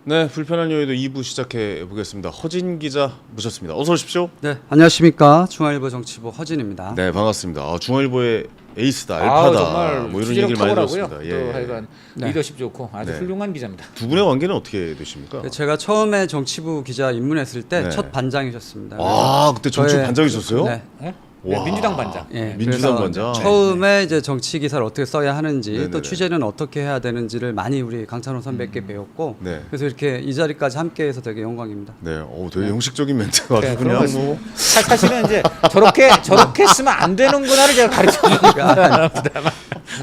네, 불편한 여의도 2부 시작해 보겠습니다. 허진 기자 모셨습니다. 어서 오십시오. 네, 안녕하십니까. 중앙일보 정치부 허진입니다. 네, 반갑습니다. 중앙일보의 에이스다, 알파다, 정말 뭐 이런 얘기를 많이 탁월하고요. 들었습니다. 또 하여간 네. 리더십 좋고 아주 네. 훌륭한 기자입니다. 두 분의 관계는 어떻게 되십니까? 제가 처음에 정치부 기자 입문했을 때 네. 첫 반장이셨습니다. 아, 그때 정치 저의- 반장이셨어요? 네. 네? 와. 민주당 반장. 예, 민주당 그래서 반장. 처음에 이제 정치 기사를 어떻게 써야 하는지 네네네. 또 취재는 어떻게 해야 되는지를 많이 우리 강찬호 선배께 배웠고 네. 그래서 이렇게 이 자리까지 함께해서 되게 영광입니다. 네, 되게 형식적인 멘트가 네, 아주 그런 그냥 거 뭐 사실은 이제 저렇게 쓰면 안 되는구나를 제가 가르쳐 주니까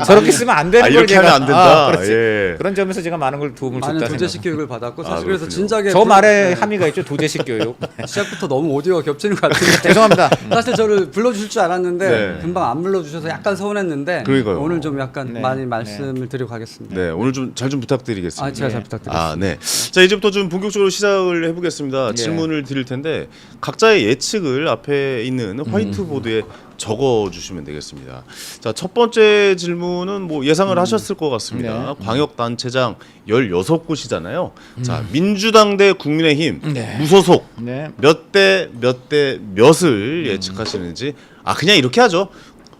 저렇게 쓰면 안 되는 걸 이렇게 제가 하면 안 된다. 그렇지. 예. 그런 점에서 제가 많은 걸 도움을 많은 줬다 도제식 생각. 교육을 받았고 사실 아, 그래서 그렇군요. 진작에 저 말에 네. 함의가 있죠. 도제식 교육. 시작부터 너무 오디오가 겹치는 것 같은데 죄송합니다. 사실 저를 불러주실 줄 알았는데 네. 금방 안 불러주셔서 약간 서운했는데 그러니까요. 오늘 좀 약간 네. 많이 말씀을 드리고 가겠습니다. 네, 오늘 좀 잘 좀 부탁드리겠습니다. 아, 제가 잘 네. 부탁드립니다. 아, 네. 자, 이제부터 좀 본격적으로 시작을 해보겠습니다. 예. 질문을 드릴 텐데 각자의 예측을 앞에 있는 화이트보드에 적어주시면 되겠습니다. 자, 첫 번째 질문은 뭐 예상을 하셨을 것 같습니다. 광역단체장 16곳이잖아요. 자, 민주당 대 국민의힘 네. 무소속 네. 몇 대 몇을 예측하시는지. 아, 그냥 이렇게 하죠.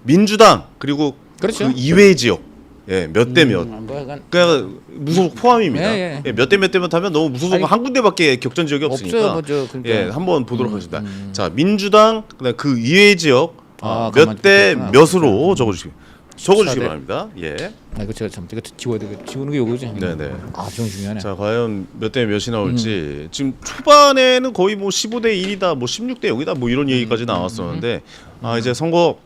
민주당 그리고 그렇죠. 그 이외의 지역 몇 대 몇. 뭐 약간 그냥 무소속 포함입니다. 예, 예. 몇 대 몇 대면 하면 너무 무소속 아니, 한 군데밖에 격전 지역이 없으니까. 없어요. 뭐저 그러니까. 예, 한번 보도록 하겠습니다. 자, 민주당 그다음 그 이외의 지역 아, 몇 대 그렇구나. 몇으로 적어주시기 14대. 바랍니다. 예. 아, 이거 제가 참 이거 지워야 되겠. 지우는 게 요거지. 네네. 아, 좀 중요하네. 자, 과연 몇 대 몇이 나올지. 지금 초반에는 거의 뭐 15대 1이다, 뭐 16대 0이다, 뭐 이런 얘기까지 나왔었는데, 아, 이제 선거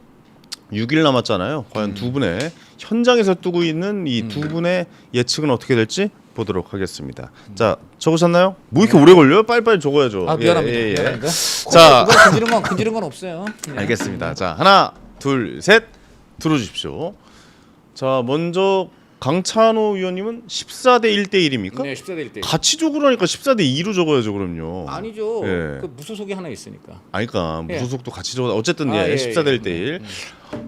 6일 남았잖아요. 과연 두 분의 현장에서 뜨고 있는 이 두 분의 예측은 어떻게 될지 보도록 하겠습니다. 자, 적으셨나요? 뭐 이렇게 오래 걸려요? 빨리빨리 적어야죠. 아, 미안합니다. 예, 예, 예. 미안합니다. 자. 그거 건지는 건 없어요. 네. 알겠습니다. 자, 하나, 둘, 셋 들어주십시오. 자, 먼저 강찬호 의원님은 14대 1대 1입니까? 네, 14대 1대. 같이 적으라니까 14대 2로 적어야죠, 그럼요. 아니죠. 예. 그 무소속이 하나 있으니까. 아니, 그러니까 예. 무소속도 같이 적어. 어쨌든 아, 예, 예, 14대 예. 1대 1.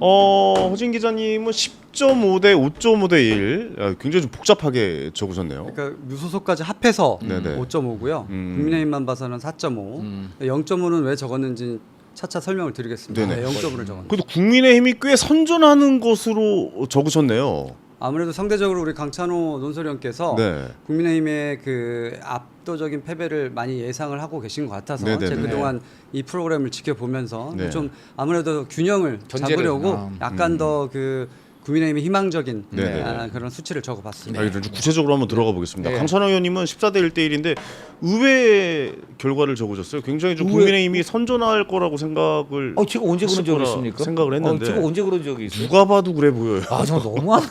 허진 기자님은 10.5대 5.5대 1. 아, 굉장히 좀 복잡하게 적으셨네요. 그러니까 무소속까지 합해서 네네. 5.5고요. 국민의힘만 봐서는 4.5. 0.5는 왜 적었는지 차차 설명을 드리겠습니다. 네네. 네, 0.5를 적었는데. 그래도 국민의힘이 꽤 선전하는 것으로 적으셨네요. 아무래도 상대적으로 우리 강찬호 논설위원께서 네. 국민의힘의 그 압도적인 패배를 많이 예상을 하고 계신 것 같아서 네네네. 제가 그동안 이 프로그램을 지켜보면서 네. 좀 아무래도 균형을 전제를, 잡으려고 약간 더 그 국민의힘의 희망적인 네네. 그런 수치를 적어봤습니다. 아, 좀 구체적으로 한번 들어가 보겠습니다. 네. 강찬호 의원님은 14대 1대 1인데 의외의 결과를 적으셨어요. 굉장히 좀 국민의힘이 선전할 거라고 생각을 제가 언제 그런 적이 있습니까? 생각을 했는데 제가 언제 그런 적이 있어요? 누가 봐도 그래 보여요. 아, 정말 너무하네.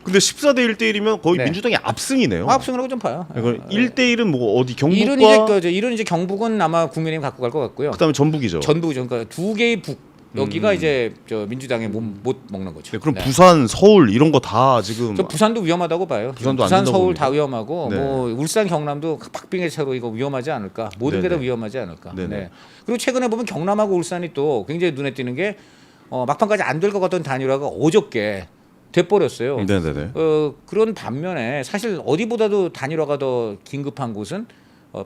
근데 14대 1대 1이면 거의 네. 민주당이 압승이네요. 합승이라고 좀 봐요. 이건 1대 1은 뭐 어디 경북과 이런 이제 경북은 아마 국민의힘 갖고 갈 것 같고요. 그다음에 전북이죠. 전북이죠. 그러니까 두 개의 북 여기가 이제 저 민주당이 못 먹는 거죠. 네, 그럼 네. 부산, 서울 이런 거 다 지금 저 부산도 위험하다고 봐요. 부산도 안 부산, 된다고 서울 봅니다. 다 위험하고 네. 뭐 울산, 경남도 박빙의 차로 이거 위험하지 않을까. 모든 게 다 네네. 위험하지 않을까. 네네. 네. 그리고 최근에 보면 경남하고 울산이 또 굉장히 눈에 띄는 게 막판까지 안 될 것 같던 단일화가 어저께 돼버렸어요. 네네네. 그런 반면에 사실 어디보다도 단일화가 더 긴급한 곳은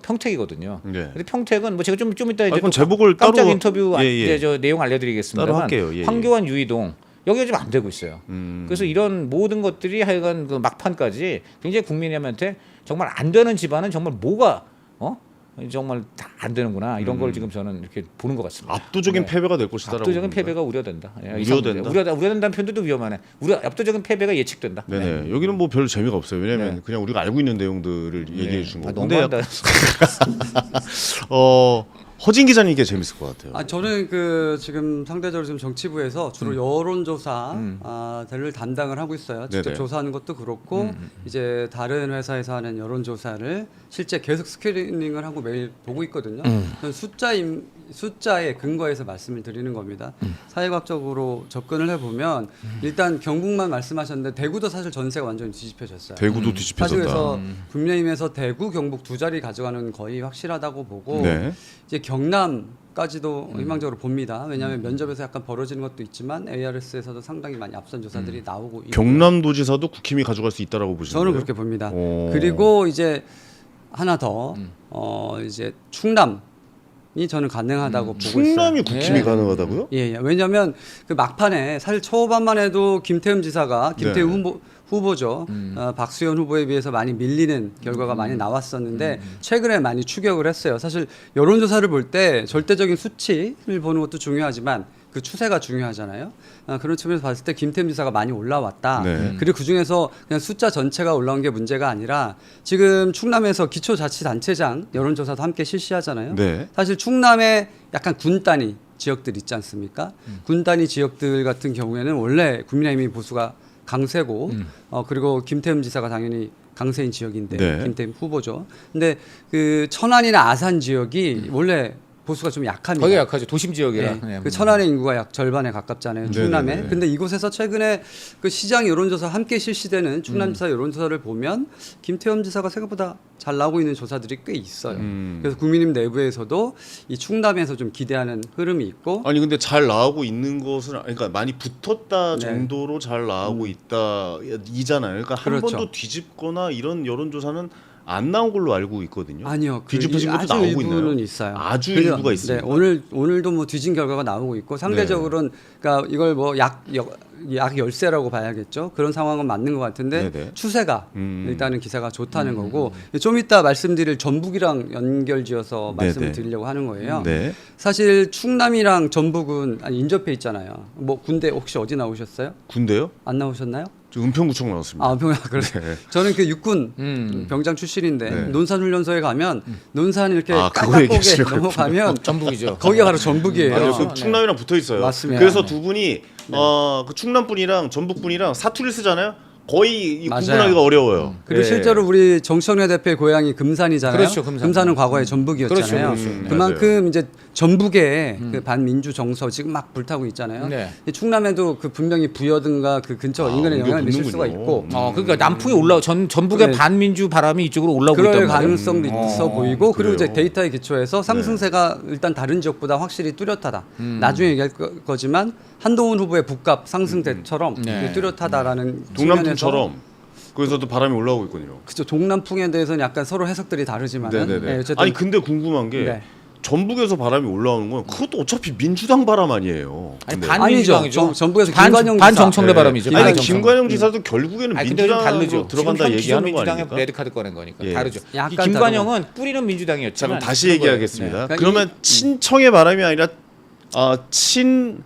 평택이거든요. 네. 근데 평택은 뭐 제가 좀 이따 이제 그건 또 제목을 깜짝 따로 인터뷰 예, 예. 이제 저 내용 따로 알려드리겠습니다만 할게요. 예, 예. 황교안 유이동 여기가 좀 안 되고 있어요. 음. 그래서 이런 모든 것들이 하여간 그 막판까지 굉장히 국민의힘한테 정말 안 되는 집안은 정말 뭐가 정말 다 안 되는구나 이런 걸 지금 저는 이렇게 보는 것 같습니다. 압도적인 네. 패배가 될 것이다라고 압도적인 봅니다. 패배가 우려된다. 예, 우려된다? 우려된다는 표현도 위험하네. 압도적인 패배가 예측된다. 네네. 여기는 뭐 별 재미가 없어요. 왜냐면 네. 그냥 우리가 알고 있는 내용들을 얘기해 주신 거고. 근데 너무한다. 허진 기자님께 재밌을 것 같아요. 아 저는 그 지금 상대적으로 지금 정치부에서 주로 여론조사를 담당을 하고 있어요. 직접 네네. 조사하는 것도 그렇고 이제 다른 회사에서 하는 여론조사를 실제 계속 스크리닝을 하고 매일 보고 있거든요. 저는 숫자에 근거해서 말씀을 드리는 겁니다. 사회과학적으로 접근을 해보면 일단 경북만 말씀하셨는데 대구도 사실 전세가 완전히 뒤집혀졌어요. 대구도 사실 뒤집혀졌다. 그래서 국민의힘에서 대구, 경북 두 자리 가져가는 거의 확실하다고 보고 네. 이제 경남까지 ARS까지도 희망적으로 봅니다. 왜냐하면 면접에서 약간 벌어지는 것도 있지만 ARS에서도 상당히 많이 앞선 조사들이 나오고 있고요. 경남도지사도 국힘이 가져갈 수 있다라고 보시는 저는 거예요? 그렇게 봅니다. 오. 그리고 이제 하나 더 이제 충남이 저는 가능하다고 보고 있어요. 충남이 국힘이 네. 가능하다고요? 예. 왜냐하면 그 막판에 사실 초반만 해도 김태흠 지사가 김태흠 네. 후보죠. 박수현 후보에 비해서 많이 밀리는 결과가 많이 나왔었는데 최근에 많이 추격을 했어요. 사실 여론조사를 볼 때 절대적인 수치를 보는 것도 중요하지만 그 추세가 중요하잖아요. 그런 측면에서 봤을 때 김태흠 지사가 많이 올라왔다. 네. 그리고 그 중에서 그냥 숫자 전체가 올라온 게 문제가 아니라 지금 충남에서 기초자치단체장 여론조사도 함께 실시하잖아요. 네. 사실 충남에 약간 군 단위 지역들 있지 않습니까? 군 단위 지역들 같은 경우에는 원래 국민의힘이 보수가 강세고 그리고 김태흠 지사가 당연히 강세인 지역인데 네. 김태흠 후보죠. 근데 그 천안이나 아산 지역이 원래 보수가 좀 약합니다. 거기 약하죠. 도심 지역이라. 예. 네. 그 천안의 인구가 약 절반에 가깝잖아요. 충남에. 네네네. 근데 이곳에서 최근에 그 시장 여론조사 함께 실시되는 충남지사 여론조사를 보면 김태흠 지사가 생각보다 잘 나오고 있는 조사들이 꽤 있어요. 그래서 국민의힘 내부에서도 이 충남에서 좀 기대하는 흐름이 있고 아니 근데 잘 나오고 있는 것은 그러니까 많이 붙었다 네. 정도로 잘 나오고 있다 이잖아요. 그러니까 한 그렇죠. 번도 뒤집거나 이런 여론조사는 안 나온 걸로 알고 있거든요. 아니요. 뒤집어진 것도 아주 나오고 일부는 있나요? 있어요. 아주 그래서, 일부가 있습니다. 네, 오늘도 뭐 뒤진 결과가 나오고 있고 상대적으로는 그러니까 이걸 뭐 약 열세라고 봐야겠죠. 그런 상황은 맞는 것 같은데 네네. 추세가 일단은 기사가 좋다는 거고 좀 이따 말씀드릴 전북이랑 연결지어서 말씀을 네네. 드리려고 하는 거예요. 네. 사실 충남이랑 전북은 인접해 있잖아요. 뭐 군대 혹시 어디 나오셨어요? 군대요? 안 나오셨나요? 저 은평구청 나왔습니다. 아, 그래요. 네. 저는 그 육군 병장 출신인데 네. 논산 훈련소에 가면 논산 이렇게 아, 그거 까딱고개 얘기하시려고 넘어가면 전북이죠. 거기가 바로 전북이에요. 아니요, 그 네. 충남이랑 붙어 있어요. 맞습니다. 그래서 네. 두 분이 그 충남 분이랑 전북 분이랑 사투리를 쓰잖아요. 거의 이 맞아요. 구분하기가 어려워요. 그리고 예. 실제로 우리 정청래 대표의 고향이 금산이잖아요. 그렇죠, 금산. 금산은 과거에 전북이었잖아요. 그렇죠, 그렇죠. 그만큼 이제 전북의 그 반민주 정서 지금 막 불타고 있잖아요. 네. 이 충남에도 그 분명히 부여든가 그 근처 인근에 옮겨 영향을 미칠 수가 붙는군요. 있고 그러니까 남풍이 올라오 전북의 네. 반민주 바람이 이쪽으로 올라오고 그럴 있단 말이에요. 가능성도 있어 보이고 그리고 이제 그래요. 데이터에 기초해서 상승세가 일단 다른 지역보다 확실히 뚜렷하다. 나중에 얘기할 거지만 한동훈 후보의 북값 상승세처럼 네. 뚜렷하다라는 동남풍처럼 거기서도 바람이 올라오고 있거든요. 그죠. 동남풍에 대해서는 약간 서로 해석들이 다르지만 네네네. 어쨌든 아니 근데 궁금한 게 네. 전북에서 바람이 올라오는 건 그것도 어차피 민주당 바람 아니에요. 아니 근데. 반민주당이죠. 전북에서 김관영 지사. 반정청래 바람이죠. 아니 반정청래. 김관영 지사도 결국에는 아니 근데 좀 민주당으로 다르죠. 들어간다 지금 얘기하는 거 민주당의 아닙니까? 레드카드 꺼낸 거니까 예. 다르죠. 이 약간 김관영은 뿌리는 자 민주당이었지만 그럼 다시 그런 거예요. 얘기하겠습니다. 네. 그러면 친청의 바람이 아니라 친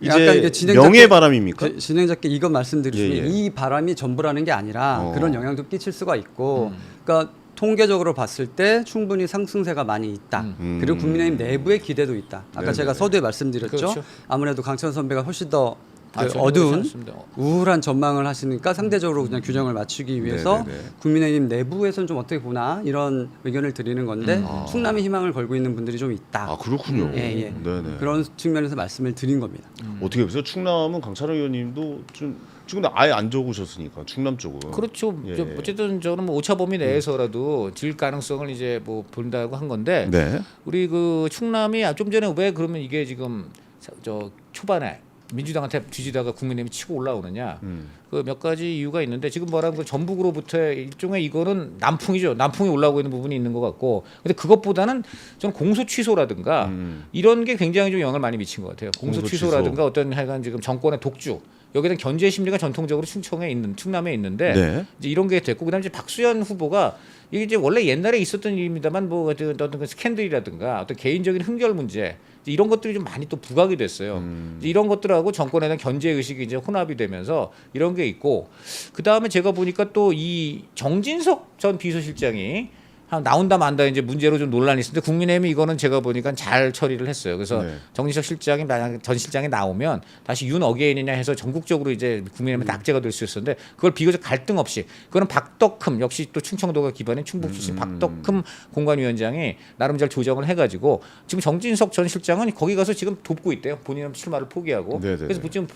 약간 이제 이게 진행자께- 명예 바람입니까? 진행자께 이거 말씀드리면 예, 예. 이 바람이 전부라는 게 아니라 그런 영향도 끼칠 수가 있고 그러니까 통계적으로 봤을 때 충분히 상승세가 많이 있다. 그리고 국민의힘 내부의 기대도 있다. 아까 네네네. 제가 서두에 말씀드렸죠. 그렇죠. 아무래도 강천 선배가 훨씬 더 그 저는 어두운 그렇지 않습니다. 우울한 전망을 하시니까 상대적으로 그냥 균형을 맞추기 위해서 네네네. 국민의힘 내부에서는 좀 어떻게 보나 이런 의견을 드리는 건데 충남이 희망을 걸고 있는 분들이 좀 있다. 아 그렇군요. 예, 예. 네네. 그런 측면에서 말씀을 드린 겁니다. 어떻게 보세요? 충남은 강찬호 의원님도 좀 지금 아예 안 적으셨으니까 충남 쪽은. 그렇죠. 예. 어쨌든 저는 뭐 오차 범위 내에서라도 질 가능성을 이제 뭐 본다고 한 건데 네. 우리 그 충남이 좀 전에 왜 그러면 이게 지금 저 초반에 민주당한테 뒤지다가 국민의힘이 치고 올라오느냐 그 몇 가지 이유가 있는데 지금 말하는 그 전북으로부터의 일종의 이거는 남풍이죠. 남풍이 올라오고 있는 부분이 있는 것 같고 근데 그것보다는 저는 공소 취소라든가 이런 게 굉장히 좀 영향을 많이 미친 것 같아요. 공소 공소 취소. 취소라든가 어떤 하여간 지금 정권의 독주 여기에 대한 견제 심리가 전통적으로 충남에 있는데 네. 이제 이런 게 됐고 그다음에 이제 박수현 후보가 이게 이제 원래 옛날에 있었던 일입니다만 뭐 어떤 그 스캔들이라든가 어떤 개인적인 흥결 문제 이제 이런 것들이 좀 많이 또 부각이 됐어요. 이제 이런 것들하고 정권에 대한 견제 의식이 이제 혼합이 되면서 이런 게 있고 그 다음에 제가 보니까 또 이 정진석 전 비서실장이 나온다 만다 이제 문제로 좀 논란이 있었는데 국민의힘이 이거는 제가 보니까 잘 처리를 했어요. 그래서 네. 정진석 실장이 만약 전 실장이 나오면 다시 윤 어게인이냐 해서 전국적으로 이제 국민의힘에 낙제가 될 수 있었는데 그걸 비교적 갈등 없이 그거는 박덕흠 역시 또 충청도가 기반인 충북 출신 박덕흠 공관위원장이 나름 잘 조정을 해가지고 지금 정진석 전 실장은 거기 가서 지금 돕고 있대요. 본인은 출마를 포기하고 네네네. 그래서 지금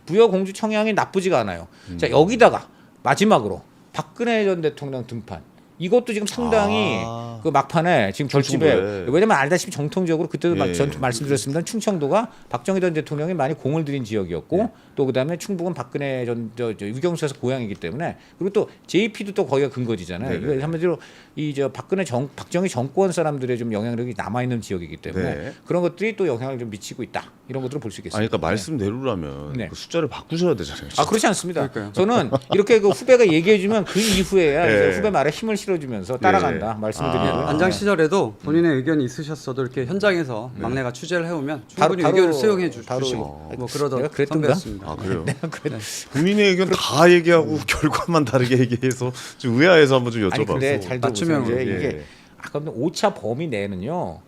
부여 공주 청약이 나쁘지가 않아요. 자 여기다가 마지막으로 박근혜 전 대통령 등판. 이것도 지금 상당히 아. 그 막판에 지금 결집에 충청도에. 왜냐면 알다시피 정통적으로 그때도 예. 전 말씀드렸습니다. 충청도가 박정희 전 대통령이 많이 공을 들인 지역이었고 예. 또 그다음에 충북은 박근혜 저 유경수에서 고향이기 때문에 그리고 또 JP도 또 거기가 근거지잖아요. 네네. 이거 한마디로 이 저 박정희 정권 사람들의 좀 영향력이 남아 있는 지역이기 때문에 네. 그런 것들이 또 영향을 좀 미치고 있다. 이런 것들을 볼 수 있겠습니다. 아니 그러니까 말씀대로라면 네. 그 숫자를 바꾸셔야 되잖아요. 아 그렇지 않습니다. 그러니까요. 저는 이렇게 그 후배가 얘기해주면 그 이후에야 예. 이제 후배 말에 힘을 실어주면서 따라간다 말씀을 드리고요. 안장 시절에도 본인의 의견이 있으셨어도 이렇게 현장에서 막내가 취재를 해오면 바로- 충분히 바로- 의견을 수용해 바로- 주시고 뭐 내가 그러던 그랬던가? 선배였습니다. 아 그래요? 그래. 본인의 의견 다 얘기하고 결과만 다르게 얘기해서 좀 의아해서 한번 좀 아니 여쭤봤고. 근데 잘 들어보세요. 맞춤형으로. 이제 예. 이게 아까 오차 범위 내는요.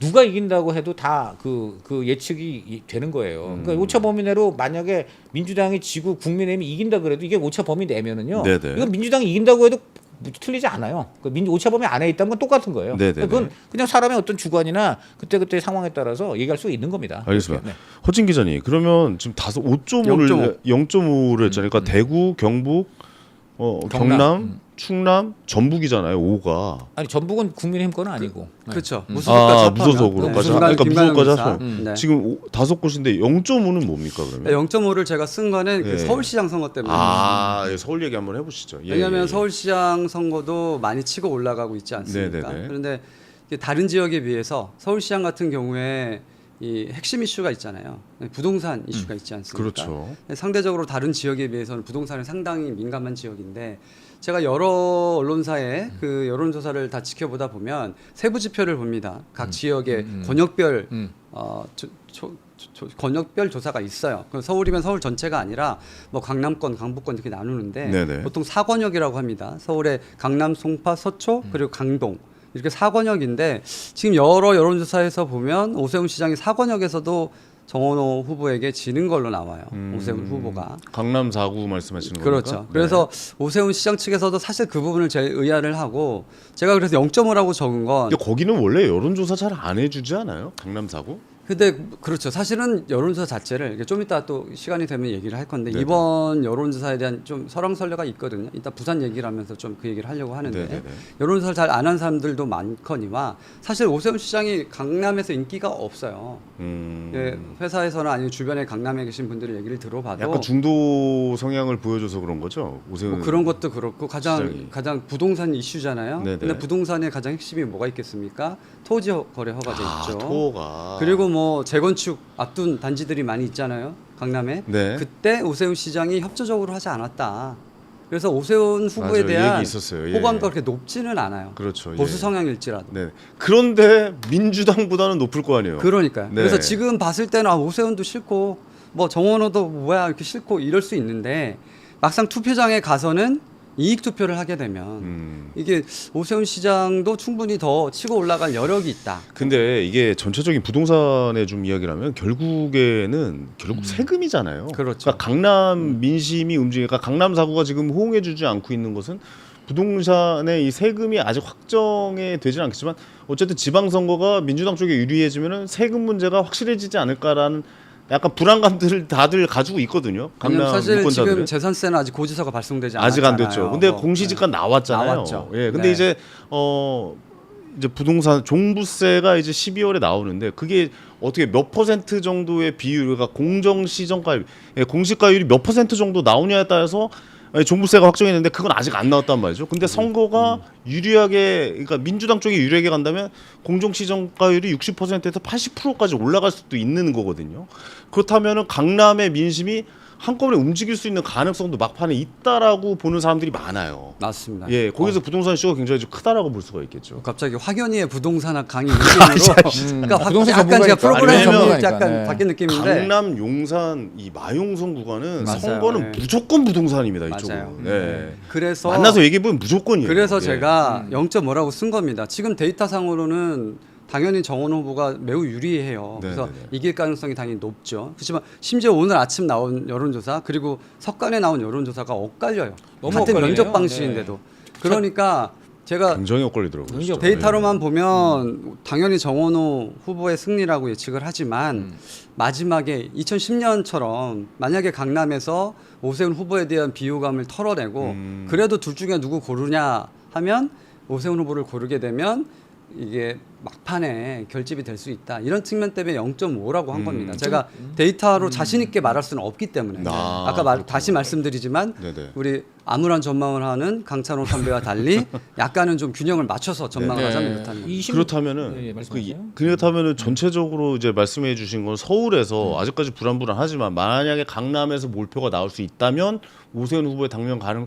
누가 이긴다고 해도 다 그 예측이 되는 거예요. 그러니까 오차 범위 내로 만약에 민주당이 지고 국민의힘이 이긴다 그래도 이게 오차 범위 내면은요. 네네. 이거 민주당이 이긴다고 해도 틀리지 않아요. 오차 범위 안에 있다는 건 똑같은 거예요. 네네네. 그건 그냥 사람의 어떤 주관이나 그때 상황에 따라서 얘기할 수 있는 겁니다. 알겠습니다. 네. 허진 기자님, 그러면 지금 5.5를 0.5를 했잖아요. 그러니까 대구, 경북, 경남, 충남, 전북이잖아요. 5가. 아니 전북은 국민의힘 건 아니고. 네. 그렇죠. 아, 무소속까지 무소속으로까지. 합하면. 그러니까 무소속까지 김관영 합하면. 지사. 네. 지금 5곳인데 0.5는 뭡니까 그러면? 0.5를 제가 쓴 거는 예. 그 서울시장 선거 때문에. 아, 예, 서울 얘기 한번 해보시죠. 예, 왜냐하면 예. 서울시장 선거도 많이 치고 올라가고 있지 않습니까? 네네네. 그런데 이게 다른 지역에 비해서 서울시장 같은 경우에 이 핵심 이슈가 있잖아요. 부동산 이슈가 있지 않습니까? 그렇죠. 상대적으로 다른 지역에 비해서는 부동산에 상당히 민감한 지역인데 제가 여러 언론사의 그 여론조사를 다 지켜보다 보면 세부 지표를 봅니다. 각 지역의 권역별 권역별 조사가 있어요. 그 서울이면 서울 전체가 아니라 뭐 강남권, 강북권 이렇게 나누는데 네네. 보통 4권역이라고 합니다. 서울의 강남, 송파, 서초 그리고 강동 이렇게 4권역인데 지금 여러 여론조사에서 보면 오세훈 시장이 4권역에서도 정원호 후보에게 지는 걸로 나와요. 오세훈 후보가. 강남 4구 말씀하시는 거니까. 그렇죠. 그래서 오세훈 시장 측에서도 사실 그 부분을 제일 의아를 하고 제가 그래서 0.5라고 적은 건 근데 거기는 원래 여론조사 잘 안 해주지 않아요? 강남 4구? 근데 그렇죠. 사실은 여론조사 자체를 이게 좀 이따 또 시간이 되면 얘기를 할 건데 네네. 이번 여론조사에 대한 좀 설왕설래가 있거든요. 이따 부산 얘기를 하면서 좀 그 얘기를 하려고 하는데 네네네. 여론조사를 잘 안 한 사람들도 많거니와 사실 오세훈 시장이 강남에서 인기가 없어요. 예, 회사에서나 아니면 주변에 강남에 계신 분들의 얘기를 들어봐도 약간 중도 성향을 보여줘서 그런 거죠? 오세훈. 뭐 그런 것도 그렇고 시장이. 가장 부동산 이슈잖아요. 네네. 근데 부동산의 가장 핵심이 뭐가 있겠습니까? 토지 거래 허가제 있죠. 토가. 그리고 뭐 재건축 앞둔 단지들이 많이 있잖아요. 강남에. 네. 그때 오세훈 시장이 협조적으로 하지 않았다. 그래서 오세훈 후보에 맞아요. 대한 얘기 있었어요. 예. 호감도가 그렇게 높지는 않아요. 그렇죠. 보수 예. 성향일지라도. 네. 그런데 민주당보다는 높을 거 아니에요. 그러니까요. 네. 그래서 지금 봤을 때는 오세훈도 싫고 뭐 정원호도 뭐야 이렇게 싫고 이럴 수 있는데 막상 투표장에 가서는 이익 투표를 하게 되면 이게 오세훈 시장도 충분히 더 치고 올라갈 여력이 있다. 근데 이게 전체적인 부동산의 좀 이야기라면 결국에는 결국 세금이잖아요. 그렇죠. 그러니까 강남 민심이 움직이니까 강남 4구가 지금 호응해주지 않고 있는 것은 부동산의 이 세금이 아직 확정이 되지는 않겠지만 어쨌든 지방선거가 민주당 쪽에 유리해지면은 세금 문제가 확실해지지 않을까라는 약간 불안감들을 다들 가지고 있거든요. 왜냐면 강남 사실 유권자들은. 지금 재산세는 아직 고지서가 발송되지 않았잖아요. 아직 안 됐죠. 근데 뭐, 공시지가 나왔잖아요. 나왔죠. 예. 근데 네. 이제 부동산 종부세가 이제 12월에 나오는데 그게 어떻게 몇 퍼센트 정도의 비율가 공정 시정가율, 공시가율이 몇 퍼센트 정도 나오냐에 따라서 종부세가 확정했는데 그건 아직 안 나왔단 말이죠. 근데 선거가 유리하게, 그러니까 민주당 쪽이 유리하게 간다면 공정 시정가율이 60%에서 80%까지 올라갈 수도 있는 거거든요. 그렇다면은 강남의 민심이 한꺼번에 움직일 수 있는 가능성도 막판에 있다라고 보는 사람들이 많아요. 맞습니다. 예, 거기서 부동산 이슈가 굉장히 좀 크다라고 볼 수가 있겠죠. 갑자기 확연히의 부동산학 강의 느낌으로 그러니까 부동산 약간 제가 전문가니까. 프로그램이 왜냐면 약간 네. 바뀐 느낌인데 강남, 용산, 이 마용성 구간은 맞아요. 선거는 네. 무조건 부동산입니다. 맞아요. 이쪽은. 네. 그래서 만나서 얘기해 보면 무조건이에요. 그래서 예. 제가 0.5라고 쓴 겁니다. 지금 데이터상으로는 당연히 정원 후보가 매우 유리해요. 그래서 네네네. 이길 가능성이 당연히 높죠. 그렇지만 심지어 오늘 아침 나온 여론조사 그리고 석간에 나온 여론조사가 엇갈려요. 너무 같은 엇갈리네요. 면접 방식인데도. 그러니까 제가 굉장히 엇갈리더라고요. 진짜. 데이터로만 보면 당연히 정원호 후보의 승리라고 예측을 하지만 마지막에 2010년처럼 만약에 강남에서 오세훈 후보에 대한 비호감을 털어내고 그래도 둘 중에 누구 고르냐 하면 오세훈 후보를 고르게 되면 이게 막판에 결집이 될 수 있다. 이런 측면 때문에 0.5라고 한 겁니다. 제가 데이터로 자신 있게 말할 수는 없기 때문에 다시 말씀드리지만 네네. 우리 암울한 전망을 하는 강찬호 선배와 달리 약간은 좀 균형을 맞춰서 전망을 하자면 그렇다는 겁니다. 그렇다면은 예, 말씀하세요. 그렇다면은 전체적으로 이제 말씀해 주신 건 서울에서 아직까지 불안불안하지만 만약에 강남에서 몰표가 나올 수 있다면 오세훈 후보의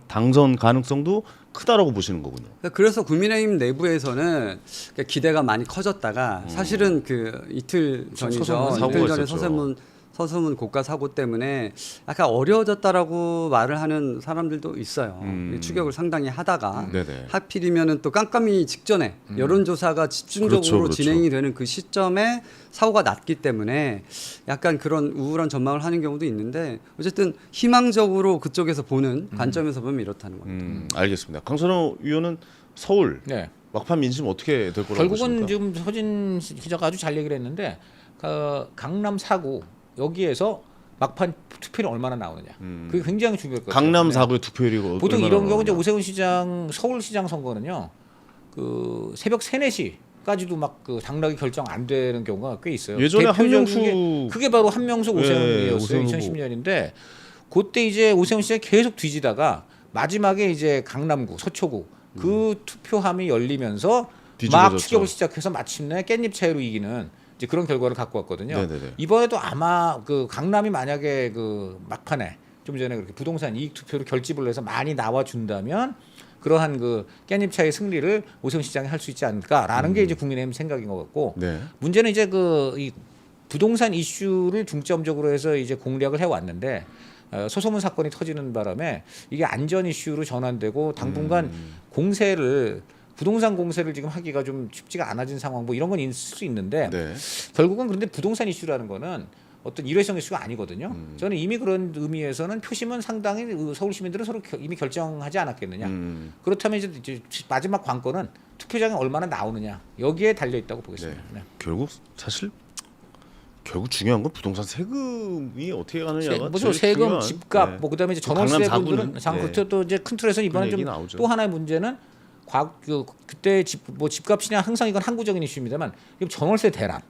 당선 가능성도 크다라고 보시는 거군요. 그래서 국민의힘 내부에서는 기대가 많이 커졌다가 사실은 그 이틀 전이죠. 사고가 이틀 전에 있었죠. 서수문 고가 사고 때문에 약간 어려워졌다라고 말을 하는 사람들도 있어요. 추격을 상당히 하다가 네네. 하필이면은 또 깜깜이 직전에 여론조사가 집중적으로 그렇죠. 진행이 되는 그 시점에 사고가 났기 때문에 약간 그런 우울한 전망을 하는 경우도 있는데 어쨌든 희망적으로 그쪽에서 보는 관점에서 보면 이렇다는 겁니다. 알겠습니다. 강선호 의원은 서울 네. 막판 민심 어떻게 될 거라고 결국은 보십니까? 지금 서진 기자가 아주 잘 얘기를 했는데 강남 4구 여기에서 막판 투표율이 얼마나 나오느냐. 그게 굉장히 중요할 것 같아요. 강남 네. 4구의 투표율이 보통 얼마나 이런 경우 이제 나오느냐. 오세훈 시장 서울시장 선거는요. 그 새벽 3, 4시까지도 막 그 당락이 결정 안 되는 경우가 꽤 있어요. 예전에 대표적인 한명수 게 그게 바로 한명수 오세훈이었어요. 오세훈 후보. 2010년인데 그때 이제 오세훈 시장이 계속 뒤지다가 마지막에 이제 강남구, 서초구 그 투표함이 열리면서 막 뒤집어졌죠. 추격을 시작해서 마침내 깻잎 차이로 이기는 이제 그런 결과를 갖고 왔거든요. 네네네. 이번에도 아마 그 강남이 만약에 그 막판에 좀 전에 그렇게 부동산 이익 투표로 결집을 해서 많이 나와 준다면 그러한 그 깻잎 차이 승리를 오세훈 시장이 할 수 있지 않을까라는 게 이제 국민의힘 생각인 것 같고 네. 문제는 이제 그 이 부동산 이슈를 중점적으로 해서 이제 공략을 해 왔는데 소소문 사건이 터지는 바람에 이게 안전 이슈로 전환되고 당분간 공세를 부동산 공세를 지금 하기가 좀 쉽지가 않아진 상황 뭐 이런 건 있을 수 있는데 네. 결국은 그런데 부동산 이슈라는 거는 어떤 일회성 이슈가 아니거든요. 저는 이미 그런 의미에서는 표심은 상당히 서울 시민들은 서로 이미 결정하지 않았겠느냐. 그렇다면 이제 마지막 관건은 투표장에 얼마나 나오느냐 여기에 달려 있다고 보겠습니다. 네. 결국 중요한 건 부동산 세금이 어떻게 가느냐가 뭐죠? 제일 세금, 중요한, 집값, 네. 뭐 그다음에 이제 또 강남 전월세 4구는, 분들은 네. 또 이제 큰 틀에서 이번에 그런 얘기 좀 나오죠. 또 하나의 문제는 그때 집값이냐 항상 이건 항구적인 이슈입니다만 지금 전월세 대란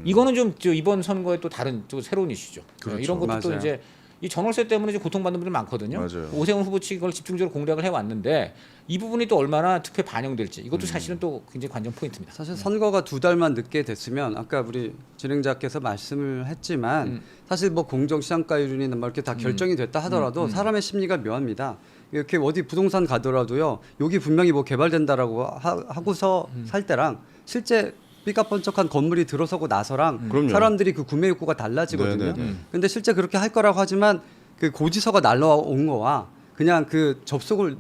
이거는 좀 이번 선거에 또 다른 또 새로운 이슈죠. 그렇죠. 이런 것도 또 맞아요. 이제 이 전월세 때문에 이제 고통받는 분들 많거든요. 맞아요. 오세훈 후보 측이 그걸 집중적으로 공략을 해왔는데 이 부분이 또 얼마나 투표에 반영될지 이것도 사실은 또 굉장히 관전 포인트입니다. 사실 선거가 2달만 늦게 됐으면 아까 우리 진행자께서 말씀을 했지만 사실 뭐 공정시장가율이나 뭐 이렇게 다 결정이 됐다 하더라도 사람의 심리가 묘합니다. 이렇게 어디 부동산 가더라도요. 여기 분명히 뭐 개발된다라고 하고서 살 때랑 실제 삐까뻔쩍한 건물이 들어서고 나서랑 그럼요. 사람들이 그 구매 욕구가 달라지거든요. 네네네. 근데 실제 그렇게 할 거라고 하지만 그 고지서가 날라온 거와 그냥 그 접속을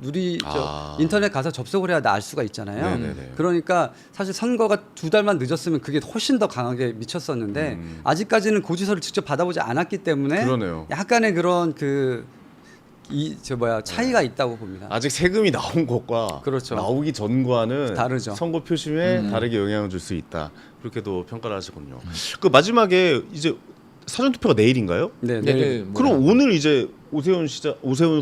인터넷 가서 접속을 해야 알 수가 있잖아요. 네네네. 그러니까 사실 선거가 2달만 늦었으면 그게 훨씬 더 강하게 미쳤었는데 아직까지는 고지서를 직접 받아보지 않았기 때문에 그러네요. 약간의 그런 차이가 있다고 봅니다. 아직 세금이 나온 것과 그렇죠. 나오기 전과는 다르죠. 선거 표심에 다르게 영향을 줄 수 있다. 그렇게도 평가를 하시군요. 그 마지막에 이제 사전 투표가 내일인가요? 네, 네, 네. 네. 그럼 오늘 이제 오세훈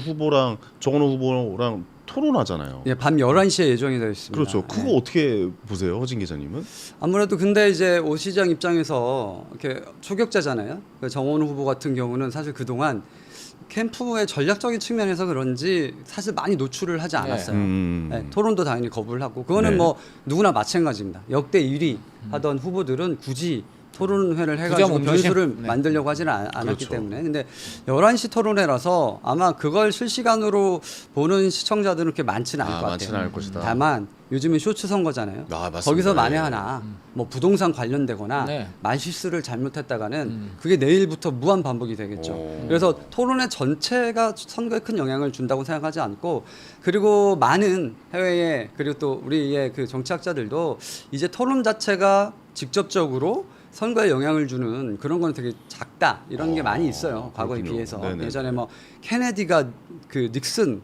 후보랑 정원호 후보랑 토론하잖아요. 예, 밤 11시에 예정이 되어 있습니다. 그렇죠. 그거 예. 어떻게 보세요, 허진 기자님은? 아무래도 근데 이제 오 시장 입장에서 이렇게 초격자잖아요. 그 정원호 후보 같은 경우는 사실 그동안 캠프의 전략적인 측면에서 그런지 사실 많이 노출을 하지 않았어요. 네, 토론도 당연히 거부를 하고 그거는 네. 뭐 누구나 마찬가지입니다. 역대 1위 하던 후보들은 굳이 토론회를 해가지고 부정 변수를 네. 만들려고 하지는 않았기 그렇죠. 때문에 근데 11시 토론회라서 아마 그걸 실시간으로 보는 시청자들은 그렇게 많지는 않을 것 많지는 같아요. 않을 것이다. 다만 요즘은 쇼츠 선거잖아요. 맞습니다. 거기서 만에 예. 하나 뭐 부동산 관련되거나 네. 말실수를 잘못했다가는 그게 내일부터 무한 반복이 되겠죠. 오. 그래서 토론회 전체가 선거에 큰 영향을 준다고 생각하지 않고 그리고 많은 해외에 그리고 또 우리의 그 정치학자들도 이제 토론 자체가 직접적으로 선거에 영향을 주는 그런 건 되게 작다 이런 게 많이 있어요. 과거에 그렇군요. 비해서. 네네. 예전에 뭐 케네디가 그 닉슨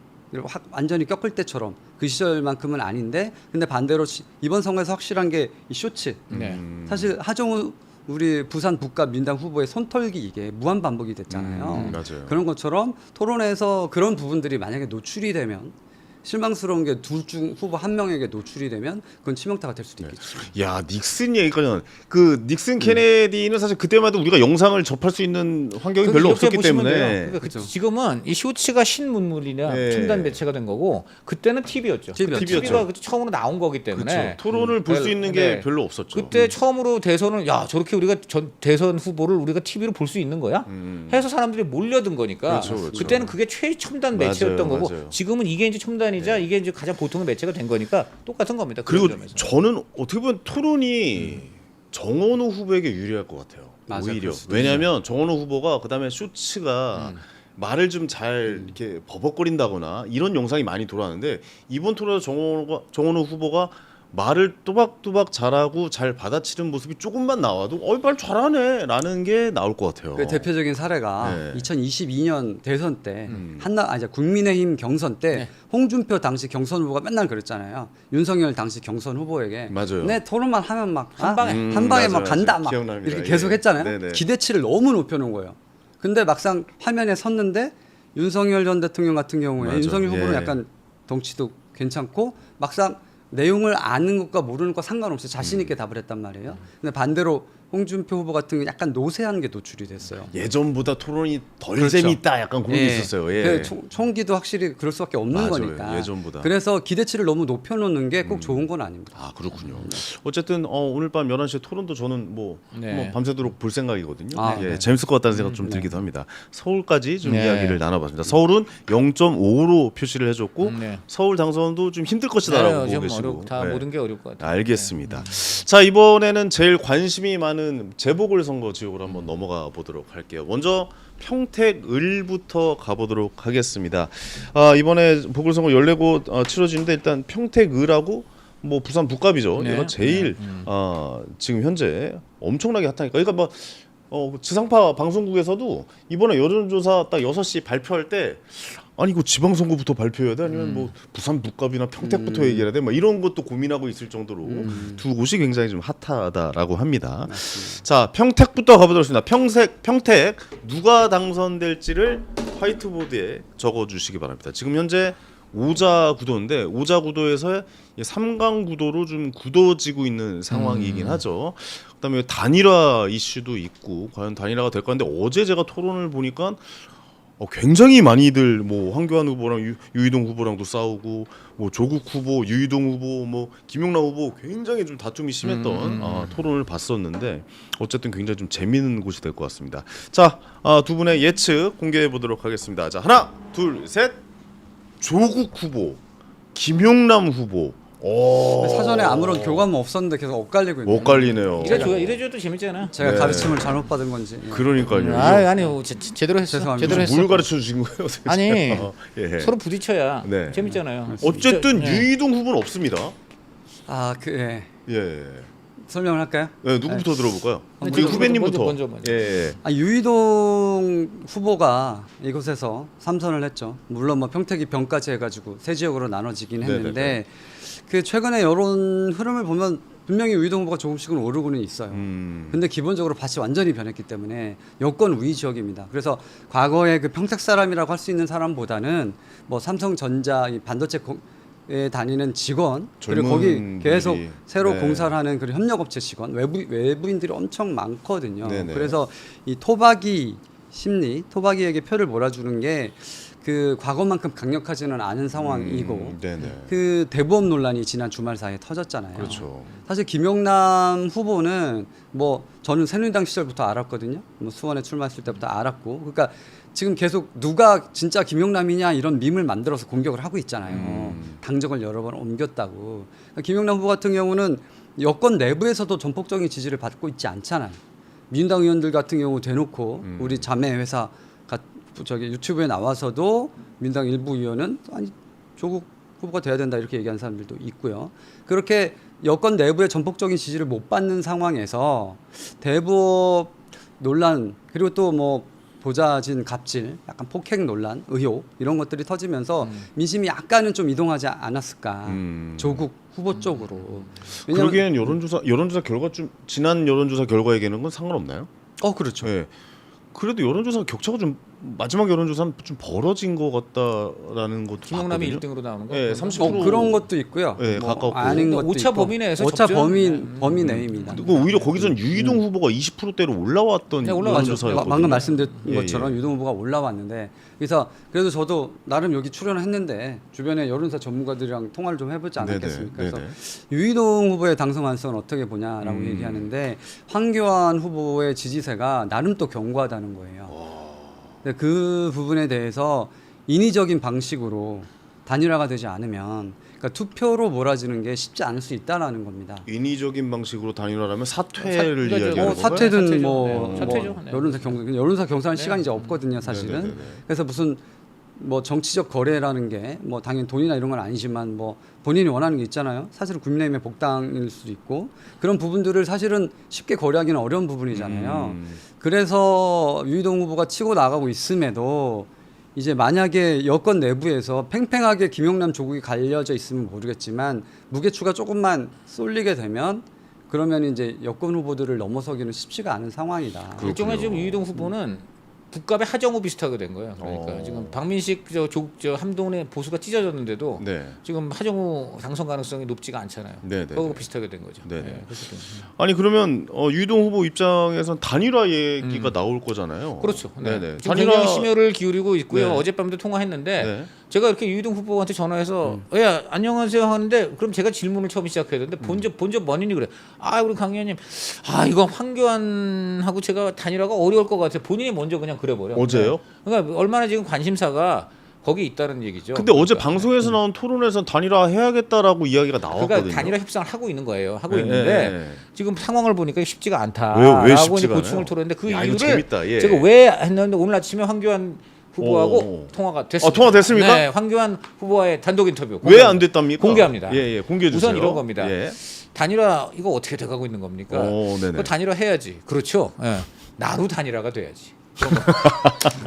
완전히 꺾을 때처럼 그 시절만큼은 아닌데 근데 반대로 이번 선거에서 확실한 게 이 쇼츠. 네. 사실 하정우 우리 부산 북가 민당 후보의 손털기 이게 무한 반복이 됐잖아요. 맞아요. 그런 것처럼 토론에서 그런 부분들이 만약에 노출이 되면 실망스러운 게 둘 중 후보 한 명에게 노출이 되면 그건 치명타가 될 수도 있겠죠. 야 닉슨 얘기까지는 그 닉슨 케네디는 사실 그때만 해도 우리가 영상을 접할 수 있는 환경이 별로 이렇게 없었기 보시면 돼요. 때문에 그러니까 그렇죠. 지금은 이 쇼츠가 신문물이나 네. 첨단 매체가 된 거고 그때는 TV였죠. TV였죠. TV가 처음으로 나온 거기 때문에 그렇죠. 토론을 볼 수 있는 게 네. 별로 없었죠. 그때 처음으로 대선을 야 저렇게 우리가 대선 후보를 우리가 TV로 볼 수 있는 거야? 해서 사람들이 몰려든 거니까 그렇죠, 그렇죠. 그때는 그게 최첨단 맞아요, 매체였던 거고 맞아요. 지금은 이게 이제 첨단이자 이게 이제 가장 보통의 매체가 된 거니까 똑같은 겁니다. 그런 그리고 점에서. 저는 어떻게 보면 토론이 정원호 후보에게 유리할 것 같아요. 맞아요, 오히려 그럴 수도 왜냐하면 정원호 후보가 그다음에 쇼츠가 말을 좀 잘 이렇게 버벅거린다거나 이런 영상이 많이 돌아왔는데 이번 토론에서 정원호 후보가 말을 또박또박 잘하고 잘 받아치는 모습이 조금만 나와도 말 잘하네라는 게 나올 것 같아요. 그 대표적인 사례가 네. 2022년 대선 때 국민의힘 경선 때 네. 홍준표 당시 경선 후보가 맨날 그랬잖아요. 윤석열 당시 경선 후보에게 맞아요. 내 토론만 하면 막 한 방에. 한 방에 막 맞아요, 간다 맞아요. 막 기억납니다. 이렇게 예. 계속 했잖아요. 네네. 기대치를 너무 높여놓은 거예요. 근데 막상 화면에 섰는데 윤석열 전 대통령 같은 경우에 맞아. 윤석열 후보는 예. 약간 덩치도 괜찮고 막상 내용을 아는 것과 모르는 것 상관없이 자신 있게 답을 했단 말이에요. 근데 반대로 홍준표 후보 같은 경우 약간 노세한 게 노출이 됐어요. 예전보다 토론이 덜 그렇죠. 재밌다 약간 그런 게 있었어요. 예. 그 총기도 확실히 그럴 수밖에 없는 맞아요. 거니까. 예전보다. 그래서 기대치를 너무 높여놓는 게 꼭 좋은 건 아닙니다. 아 그렇군요. 어쨌든 오늘 밤 11시에 토론도 저는 뭐 네. 밤새도록 볼 생각이거든요. 아, 예, 네. 재밌을 것 같다는 생각 좀 들기도 합니다. 서울까지 좀 네. 이야기를 나눠봤습니다. 서울은 0.5로 표시를 해줬고 네. 서울 당선도 좀 힘들 것이다라고 보고 계시고. 다 네. 모든 게 어려울 것 같아요. 알겠습니다. 자 이번에는 제일 관심이 많은 재보궐선거 지역으로 한번 넘어가 보도록 할게요. 먼저 평택을부터 가보도록 하겠습니다. 이번에 보궐선거 14곳 치러지는데 일단 평택을하고 뭐 부산 북갑이죠. 네. 얘가 제일 지금 현재 엄청나게 핫하니까. 그러니까 뭐 지상파 방송국에서도 이번에 여론조사 딱 6시 발표할 때 아니 이거 지방선거부터 발표해야 돼 아니면 뭐 부산 북갑이나 평택부터 얘기해야 돼 막 이런 것도 고민하고 있을 정도로 두 곳이 굉장히 좀 핫하다라고 합니다. 맞습니다. 자 평택부터 가보도록 하겠습니다. 평택 누가 당선될지를 화이트보드에 적어주시기 바랍니다. 지금 현재 5자 구도인데 5자 구도에서 3강 구도로 좀 굳어지고 있는 상황이긴 하죠. 그다음에 단일화 이슈도 있고 과연 단일화가 될 건데 어제 제가 토론을 보니까 굉장히 많이들 뭐 황교안 후보랑 유이동 후보랑도 싸우고 뭐 조국 후보, 유이동 후보, 뭐 김용남 후보 굉장히 좀 다툼이 심했던 토론을 봤었는데 어쨌든 굉장히 좀 재미있는 곳이 될 것 같습니다. 자, 두 분의 예측 공개해 보도록 하겠습니다. 자, 하나, 둘, 셋. 조국 후보, 김용남 후보. 사전에 아무런 교감은 없었는데 계속 엇갈리고 있네요. 엇갈리네요. 이래줘도 재밌잖아. 제가 네. 가르침을 잘못 받은 건지. 그러니까요. 아니 제대로 했어. 죄송합니다. 제대로 했어. 뭘 가르쳐 주신 거예요? 도대체? 아니 예. 서로 부딪혀야 네. 재밌잖아요. 어쨌든 네. 유이동 후보는 없습니다. 예. 예. 설명을 할까요? 네, 누구부터 들어볼까요? 네, 우리 먼저, 후배님부터. 먼저. 예. 유이동 후보가 이곳에서 3선을 했죠. 물론 뭐 평택이 병까지 해가지고 세 지역으로 나눠지긴 했는데 네네네. 그 최근에 여론 흐름을 보면 분명히 유이동 후보가 조금씩은 오르고는 있어요. 근데 기본적으로 밭이 완전히 변했기 때문에 여권 우위 지역입니다. 그래서 과거에 그 평택 사람이라고 할 수 있는 사람보다는 뭐 삼성전자 이 반도체에 다니는 직원 그리고 거기 젊은 계속 분들이. 새로 네. 공사를 하는 그런 협력업체 직원 외부인들이 엄청 많거든요. 네네. 그래서 이 토박이 심리, 토박이에게 표를 몰아주는 게 그 과거만큼 강력하지는 않은 상황이고 네네. 그 대부업 논란이 지난 주말 사이에 터졌잖아요. 그렇죠. 사실 김용남 후보는 뭐 저는 새누리당 시절부터 알았거든요. 뭐 수원에 출마했을 때부터 알았고, 그러니까 지금 계속 누가 진짜 김용남이냐 이런 밈을 만들어서 공격을 하고 있잖아요. 당적을 여러 번 옮겼다고. 그러니까 김용남 후보 같은 경우는 여권 내부에서도 전폭적인 지지를 받고 있지 않잖아요. 민주당 의원들 같은 경우 대놓고 우리 자매 회사 저기 유튜브에 나와서도 민주당 일부 의원은 아니 조국 후보가 돼야 된다 이렇게 얘기하는 사람들도 있고요. 그렇게 여권 내부의 전폭적인 지지를 못 받는 상황에서 대부업 논란 그리고 또 뭐 보좌진 갑질, 약간 폭행 논란, 의혹 이런 것들이 터지면서 민심이 약간은 좀 이동하지 않았을까. 조국 후보 쪽으로. 왜냐면 그러기엔 여론조사 결과 좀 지난 여론조사 결과에게는 건 상관없나요? 그렇죠. 예. 그래도 여론조사 격차가 좀 마지막 여론조사는 좀 벌어진 것 같다라는 것도 김영남이 봤거든요. 1등으로 나오는 거. 예, 30% 그런 것도 있고요. 네, 가깝고. 아닌 것도 오차 있고. 범위 내에서 오차 접전? 범위 내입니다. 그리고 오히려 거기선 유이동 후보가 20%대로 올라왔던 네, 올라왔죠. 여론조사였거든요. 방금 말씀드린 예, 것처럼 유동 후보가 올라왔는데 그래서 그래도 저도 나름 여기 출연을 했는데 주변에 여론사 전문가들이랑 통화를 좀 해보지 않았겠습니까? 네네, 그래서 네네. 유이동 후보의 당선 가능성은 어떻게 보냐라고 음. 얘기하는데 황교안 후보의 지지세가 나름 또 견고하다는 거예요. 근데 그 부분에 대해서 인위적인 방식으로 단일화가 되지 않으면 그러니까 투표로 몰아주는 게 쉽지 않을 수 있다라는 겁니다. 인위적인 방식으로 단일화라면 사퇴를 그러니까 이야기하는 건가요? 사퇴든 사퇴죠. 뭐, 네. 사퇴죠. 뭐 네. 여론사 경선 시간이 이제 없거든요, 사실은. 네네네네. 그래서 무슨 뭐 정치적 거래라는 게 뭐 당연히 돈이나 이런 건 아니지만 뭐 본인이 원하는 게 있잖아요. 사실은 국민의힘의 복당일 수도 있고 그런 부분들을 사실은 쉽게 거래하기는 어려운 부분이잖아요. 그래서 유이동 후보가 치고 나가고 있음에도 이제 만약에 여권 내부에서 팽팽하게 김용남 조국이 갈려져 있으면 모르겠지만 무게추가 조금만 쏠리게 되면 그러면 이제 여권 후보들을 넘어서기는 쉽지가 않은 상황이다. 일종의 지금 유이동 후보는 국갑의 하정우 비슷하게 된 거예요. 그러니까 지금 박민식 저 함동의 보수가 찢어졌는데도 네. 지금 하정우 당선 가능성이 높지가 않잖아요. 네네. 그거 비슷하게 된 거죠. 네네. 네, 그래서 좀, 아니 그러면 유이동 후보 입장에선 단일화 얘기가 나올 거잖아요. 그렇죠. 네. 네네. 지금 굉장히 심혈을 기울이고 있고요. 네. 어젯밤도 통화했는데 네. 제가 이렇게 유이동 후보한테 전화해서 야 안녕하세요 하는데 그럼 제가 질문을 처음 시작해야 되는데 본적 원인이 그래. 아 우리 강 의원님 이거 황교안하고 제가 단일화가 어려울 것 같아요. 본인이 먼저 그냥 그래버려. 어제요? 그러니까 얼마나 지금 관심사가 거기 있다는 얘기죠. 근데 어제 그러니까. 방송에서 나온 토론에선 단일화 해야겠다라고 이야기가 나왔거든요. 그러니까 단일화 협상을 하고 있는 거예요. 하고 네, 있는데 네. 지금 상황을 보니까 쉽지가 왜 않다라고 쉽지가 고충을 않아요? 토로했는데 그 야, 이거 이유를 재밌다. 예. 제가 왜 했는데 오늘 아침에 황교안 후보하고 오. 통화가 됐습니다. 통화 됐습니까? 네, 황교안 후보와의 단독 인터뷰. 왜 안 됐답니까? 공개합니다. 예, 공개해 주세요. 우선 이런 겁니다. 예. 단일화 이거 어떻게 돼가고 있는 겁니까? 오, 네네. 그 단일화 해야지. 그렇죠. 예. 나로 단일화가 돼야지. 그런 거.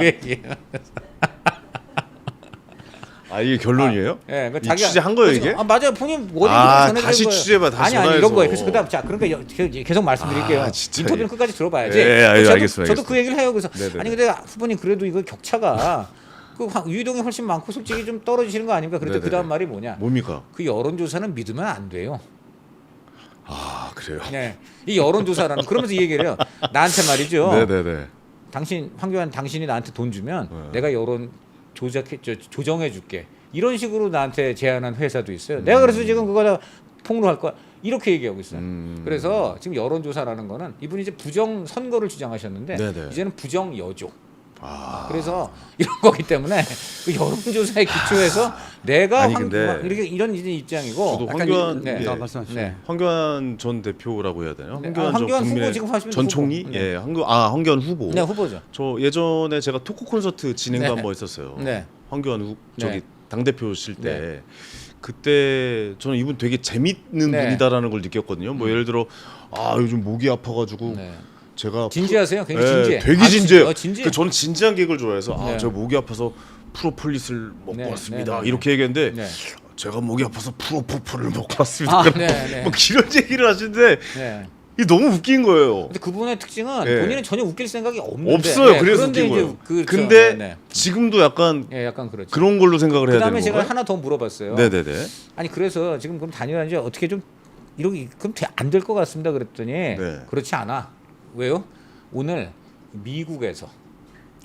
예, 예. 이게 결론이에요? 예, 그 이 취재 한 거예요, 이게? 맞아요. 본인 원인 다시 전해드린 거예요. 취재해봐, 다시 아니 전화해서. 이런 거예요. 그래서 그다음 자 그러니까 계속 말씀드릴게요. 진짜 인터뷰는 예. 끝까지 들어봐야지. 예, 알겠습니다. 저도 그 얘기를 해요. 그래서 네네네. 아니 근데 후보님 그래도 이거 격차가 유이동이 훨씬 많고 솔직히 좀 떨어지시는 거 아닙니까? 그런데 네네네. 그다음 말이 뭐냐? 뭡니까? 그 여론조사는 믿으면 안 돼요. 그래요. 네, 이 여론조사라는 그러면서 이 얘기를 해요. 나한테 말이죠. 네네네. 당신 황교안 당신이 나한테 돈 주면 네. 내가 여론 조정해 줄게. 이런 식으로 나한테 제안한 회사도 있어요. 내가 그래서 지금 그거 다 폭로할 거야. 이렇게 얘기하고 있어요. 그래서 지금 여론조사라는 거는 이분이 이제 부정 선거를 주장하셨는데 네네. 이제는 부정 여조. 그래서 이런 거기 때문에 그 여론조사에 기초해서 내가 아니, 근데 이렇게 이런 이제 입장이고. 저도 약간 황교안 네. 예. 말씀하시죠. 네. 황교안 전 대표라고 해야 되나요? 네. 황교안, 황교안 전 후보 국민의 지금 하시면 전 후보. 총리? 네. 예, 황교안 후보. 네, 후보죠. 저 예전에 제가 토크 콘서트 진행도 네. 한번 했었어요. 네. 황교안 네. 당 대표실 때 네. 그때 저는 이분 되게 재밌는 네. 분이다라는 걸 느꼈거든요. 뭐 예를 들어 요즘 목이 아파가지고 네. 제가 진지하세요? 굉장히 진지해. 되게 진지해요. 진지해. 그 저는 진지한 개그를 좋아해서 네. 제가 목이 아파서 프로폴리스를 먹고 네, 왔습니다. 네, 네, 이렇게 얘기했는데 네. 제가 목이 아파서 프로포폴을 먹고 왔습니다. 네, 네. 뭐 이런 얘기를 하시는데 네. 이게 너무 웃긴 거예요. 근데 그분의 특징은 네. 본인은 전혀 웃길 생각이 없는데 없어요. 네, 그래서 그런데 웃긴 이제 거예요. 그, 근데 네. 지금도 약간 예, 약간 그렇죠. 그런 걸로 생각을 해야 그다음에 되는 제가 건가요? 하나 더 물어봤어요. 네네네. 아니 그래서 지금 그럼 단일화인지 어떻게 좀 이렇게 그럼 안 될 것 같습니다. 그랬더니 네. 그렇지 않아. 왜요? 오늘 미국에서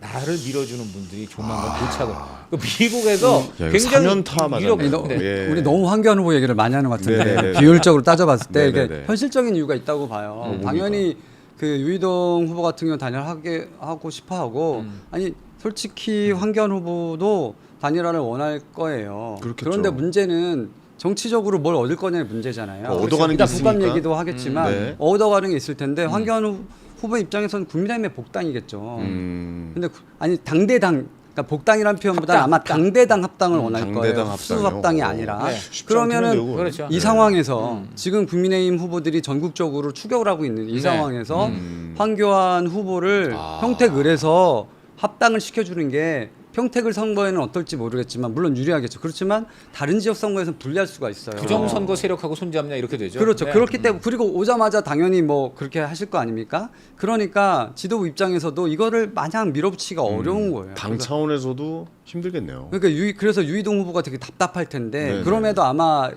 나를 밀어주는 분들이 조만간 도착을. 그 미국에서 야, 이거 굉장히 사면타 맞았네. 아니, 예. 우리 너무 황교안 후보 얘기를 많이 하는 것 같은데 네네네. 비율적으로 따져봤을 때 이게 네네네. 현실적인 이유가 있다고 봐요. 당연히 그 유이동 후보 같은 경우 단일하게 하고 싶어하고 아니 솔직히 황교안 후보도 단일화를 원할 거예요. 그렇겠죠. 그런데 문제는 정치적으로 뭘 얻을 거냐의 문제잖아요. 얻어가는 게 일단 국감 있으니까. 얘기도 하겠지만 네. 얻어가는 게 있을 텐데 황교안 후보 입장에서는 국민의힘의 복당이겠죠. 근데 아니 당대당 그러니까 복당이란 표현보다 아마 당대당 합당을 원할 당대당 거예요. 수 합당이요? 합당이 아니라. 네. 쉽지 그러면은 않겠는데요, 그렇죠. 이 상황에서 지금 국민의힘 후보들이 전국적으로 추격을 하고 있는 이 네. 상황에서 황교안 후보를 평택을해서 합당을 시켜주는 게 평택을 선거에는 어떨지 모르겠지만 물론 유리하겠죠. 그렇지만 다른 지역 선거에서는 불리할 수가 있어요. 부정선거 세력하고 손잡냐 이렇게 되죠. 그렇죠. 네. 그렇기 때문에 그리고 오자마자 당연히 뭐 그렇게 하실 거 아닙니까? 그러니까 지도부 입장에서도 이거를 마냥 밀어붙이기가 어려운 거예요. 당 차원에서도 힘들겠네요. 그러니까 그래서 유이동 후보가 되게 답답할 텐데 네네. 그럼에도 아마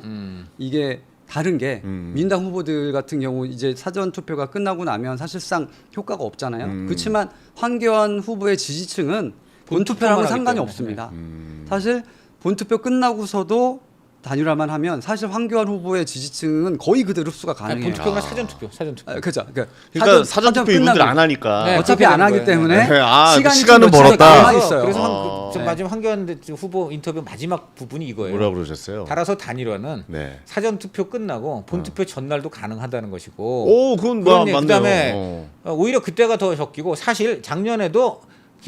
이게 다른 게 민당 후보들 같은 경우 이제 사전 투표가 끝나고 나면 사실상 효과가 없잖아요. 그렇지만 황교안 후보의 지지층은 본 투표를 하면 하기 상관이 때문에. 없습니다. 사실 본 투표 끝나고서도 단일화만 하면 사실 황교안 후보의 지지층은 거의 그대로 흡수가 아니, 가능해요. 본투표가 사전 투표. 그렇죠. 그러니까 사전 투표 이분들 끝나고 안 하니까. 네, 어차피 그렇게 안 하기 되는 거예요. 때문에 네. 아, 그 시간이 시간은 좀 벌었다. 남아 있어요. 그래서 네. 마지막 황교안 후보 인터뷰 마지막 부분이 이거예요. 뭐라 그러셨어요? 따라서 단일화는 네. 사전 투표 끝나고 본 투표 전날도 가능하다는 것이고. 오, 그건 그런 맞네요. 그다음에 오히려 그때가 더 적기고 사실 작년에도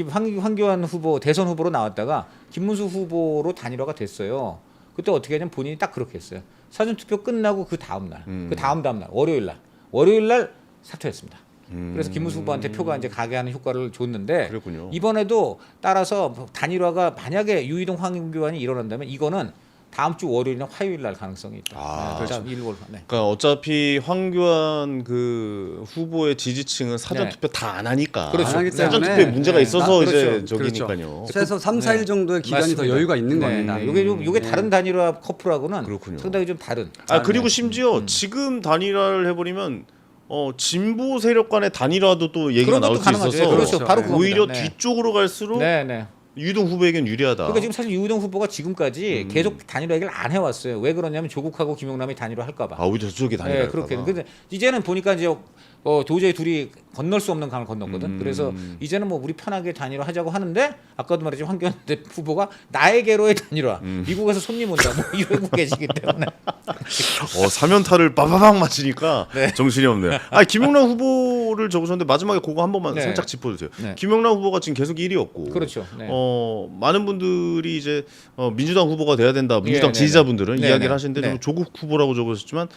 황교안 후보 대선 후보로 나왔다가 김문수 후보로 단일화가 됐어요. 그때 어떻게 하냐면 본인이 딱 그렇게 했어요. 사전 투표 끝나고 그 다음 날, 그 다음 날 월요일 날 사퇴했습니다. 그래서 김문수 후보한테 표가 이제 가게 하는 효과를 줬는데 그랬군요. 이번에도 따라서 단일화가 만약에 유이동 황교안이 일어난다면 이거는 다음 주 월요일이나 화요일 날 가능성이 있다. 아, 그렇죠. 일월. 네. 그러니까 어차피 황교안 그 후보의 지지층은 사전 네. 투표 다 안 하니까. 그렇죠. 안 하기 사전 때문에 투표에 문제가 네. 있어서 이제 그렇죠. 저기니까요. 최소 3, 4일 정도의 기간이 맞습니다. 더 여유가 있는 겁니다. 요게 다른 단일화 커플하고는 그렇군요. 상당히 좀 다른. 아 그리고 심지어 지금 단일화를 해버리면 진보 세력 간의 단일화도 또 얘기가 그런 나올 것도 수 가능하죠. 있어서 그렇죠. 바로 그겁니다. 오히려 네. 뒤쪽으로 갈수록 네. 유동 후보에겐 유리하다. 그러니까 지금 사실 유동 후보가 지금까지 계속 단일화 얘기를 안 해왔어요. 왜 그러냐면 조국하고 김용남이 단일화 할까봐. 아 오히려 저쪽이 단일화. 네, 그렇게. 근데 이제는 보니까 이제 도저히 둘이 건널 수 없는 강을 건넜거든. 그래서 이제는 뭐 우리 편하게 단일화 하자고 하는데 아까도 말했지 황교안 후보가 나에게로의 단일화. 미국에서 손님 온다. 뭐 이러고 계시기 때문에. 사면타를 빠바박 맞히니까 네. 정신이 없네요. 아 김용남 후보를 적으셨는데 마지막에 그거 한 번만 네. 살짝 짚어주세요. 네. 김용남 후보가 지금 계속 1위였고, 그렇죠. 네. 많은 분들이 이제 민주당 후보가 돼야 된다. 민주당 네, 지지자분들은 네, 이야기를 네. 하시는데 네. 좀 조국 후보라고 적으셨지만.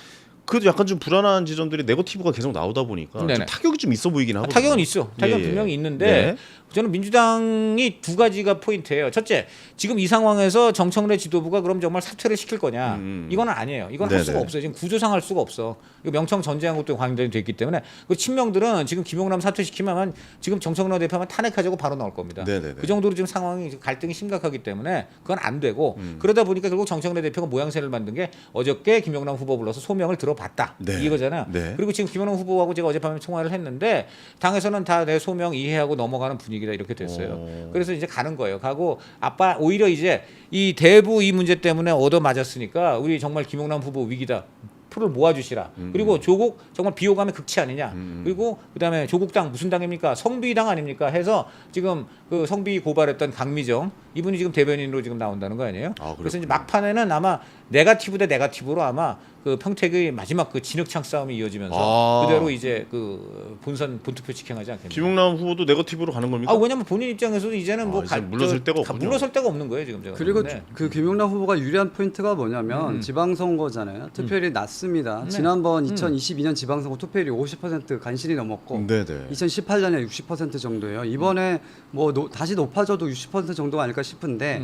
그래도 약간 좀 불안한 지점들이 네거티브가 계속 나오다 보니까 좀 네네. 타격이 좀 있어 보이긴 하거든요. 타격은 있어. 타격은 예, 예. 분명히 있는데 네. 저는 민주당이 두 가지가 포인트예요. 첫째, 지금 이 상황에서 정청래 지도부가 그럼 정말 사퇴를 시킬 거냐? 이건 아니에요. 이건 할 네네. 수가 없어요. 지금 구조상 할 수가 없어. 이거 명청 전제한 것도 관련이 됐기 때문에 그 친명들은 지금 김용남 사퇴시키면 지금 정청래 대표만 탄핵하자고 바로 나올 겁니다. 네네네. 그 정도로 지금 상황이 지금 갈등이 심각하기 때문에 그건 안 되고 그러다 보니까 결국 정청래 대표가 모양새를 만든 게 어저께 김용남 후보 불러서 소명을 들어봤다. 네. 이거잖아요. 네. 그리고 지금 김용남 후보하고 제가 어젯밤에 통화를 했는데 당에서는 다 내 소명 이해하고 넘어가는 분위기다 이렇게 됐어요. 그래서 이제 가는 거예요. 가고 아빠 오히려 이제 이 대부 이 문제 때문에 얻어 맞았으니까 우리 정말 김용남 후보 위기다. 표를 모아주시라. 그리고 조국 정말 비호감의 극치 아니냐. 그리고 그다음에 조국당 무슨 당입니까? 성비당 아닙니까? 해서 지금 그 성비 고발했던 강미정 이분이 지금 대변인으로 지금 나온다는 거 아니에요? 그래서 이제 막판에는 아마 네거티브 대 네거티브로 아마 그 평택의 마지막 그 진흙창 싸움이 이어지면서 그대로 이제 그 본투표 직행하지 않겠냐. 김용남 후보도 네거티브로 가는 겁니까? 왜냐면 본인 입장에서도 이제는 뭐 이제 물러설 데가 없군요. 물러설 데가 없는 거예요 지금 제가. 그리고 네. 그 김용남 후보가 유리한 포인트가 뭐냐면 지방선거잖아요. 투표율이 낮습니다. 네. 지난번 2022년 지방선거 투표율이 50% 간신히 넘었고 네네. 2018년에 60% 정도예요. 이번에 뭐 다시 높아져도 60% 정도가 아닐까 싶은데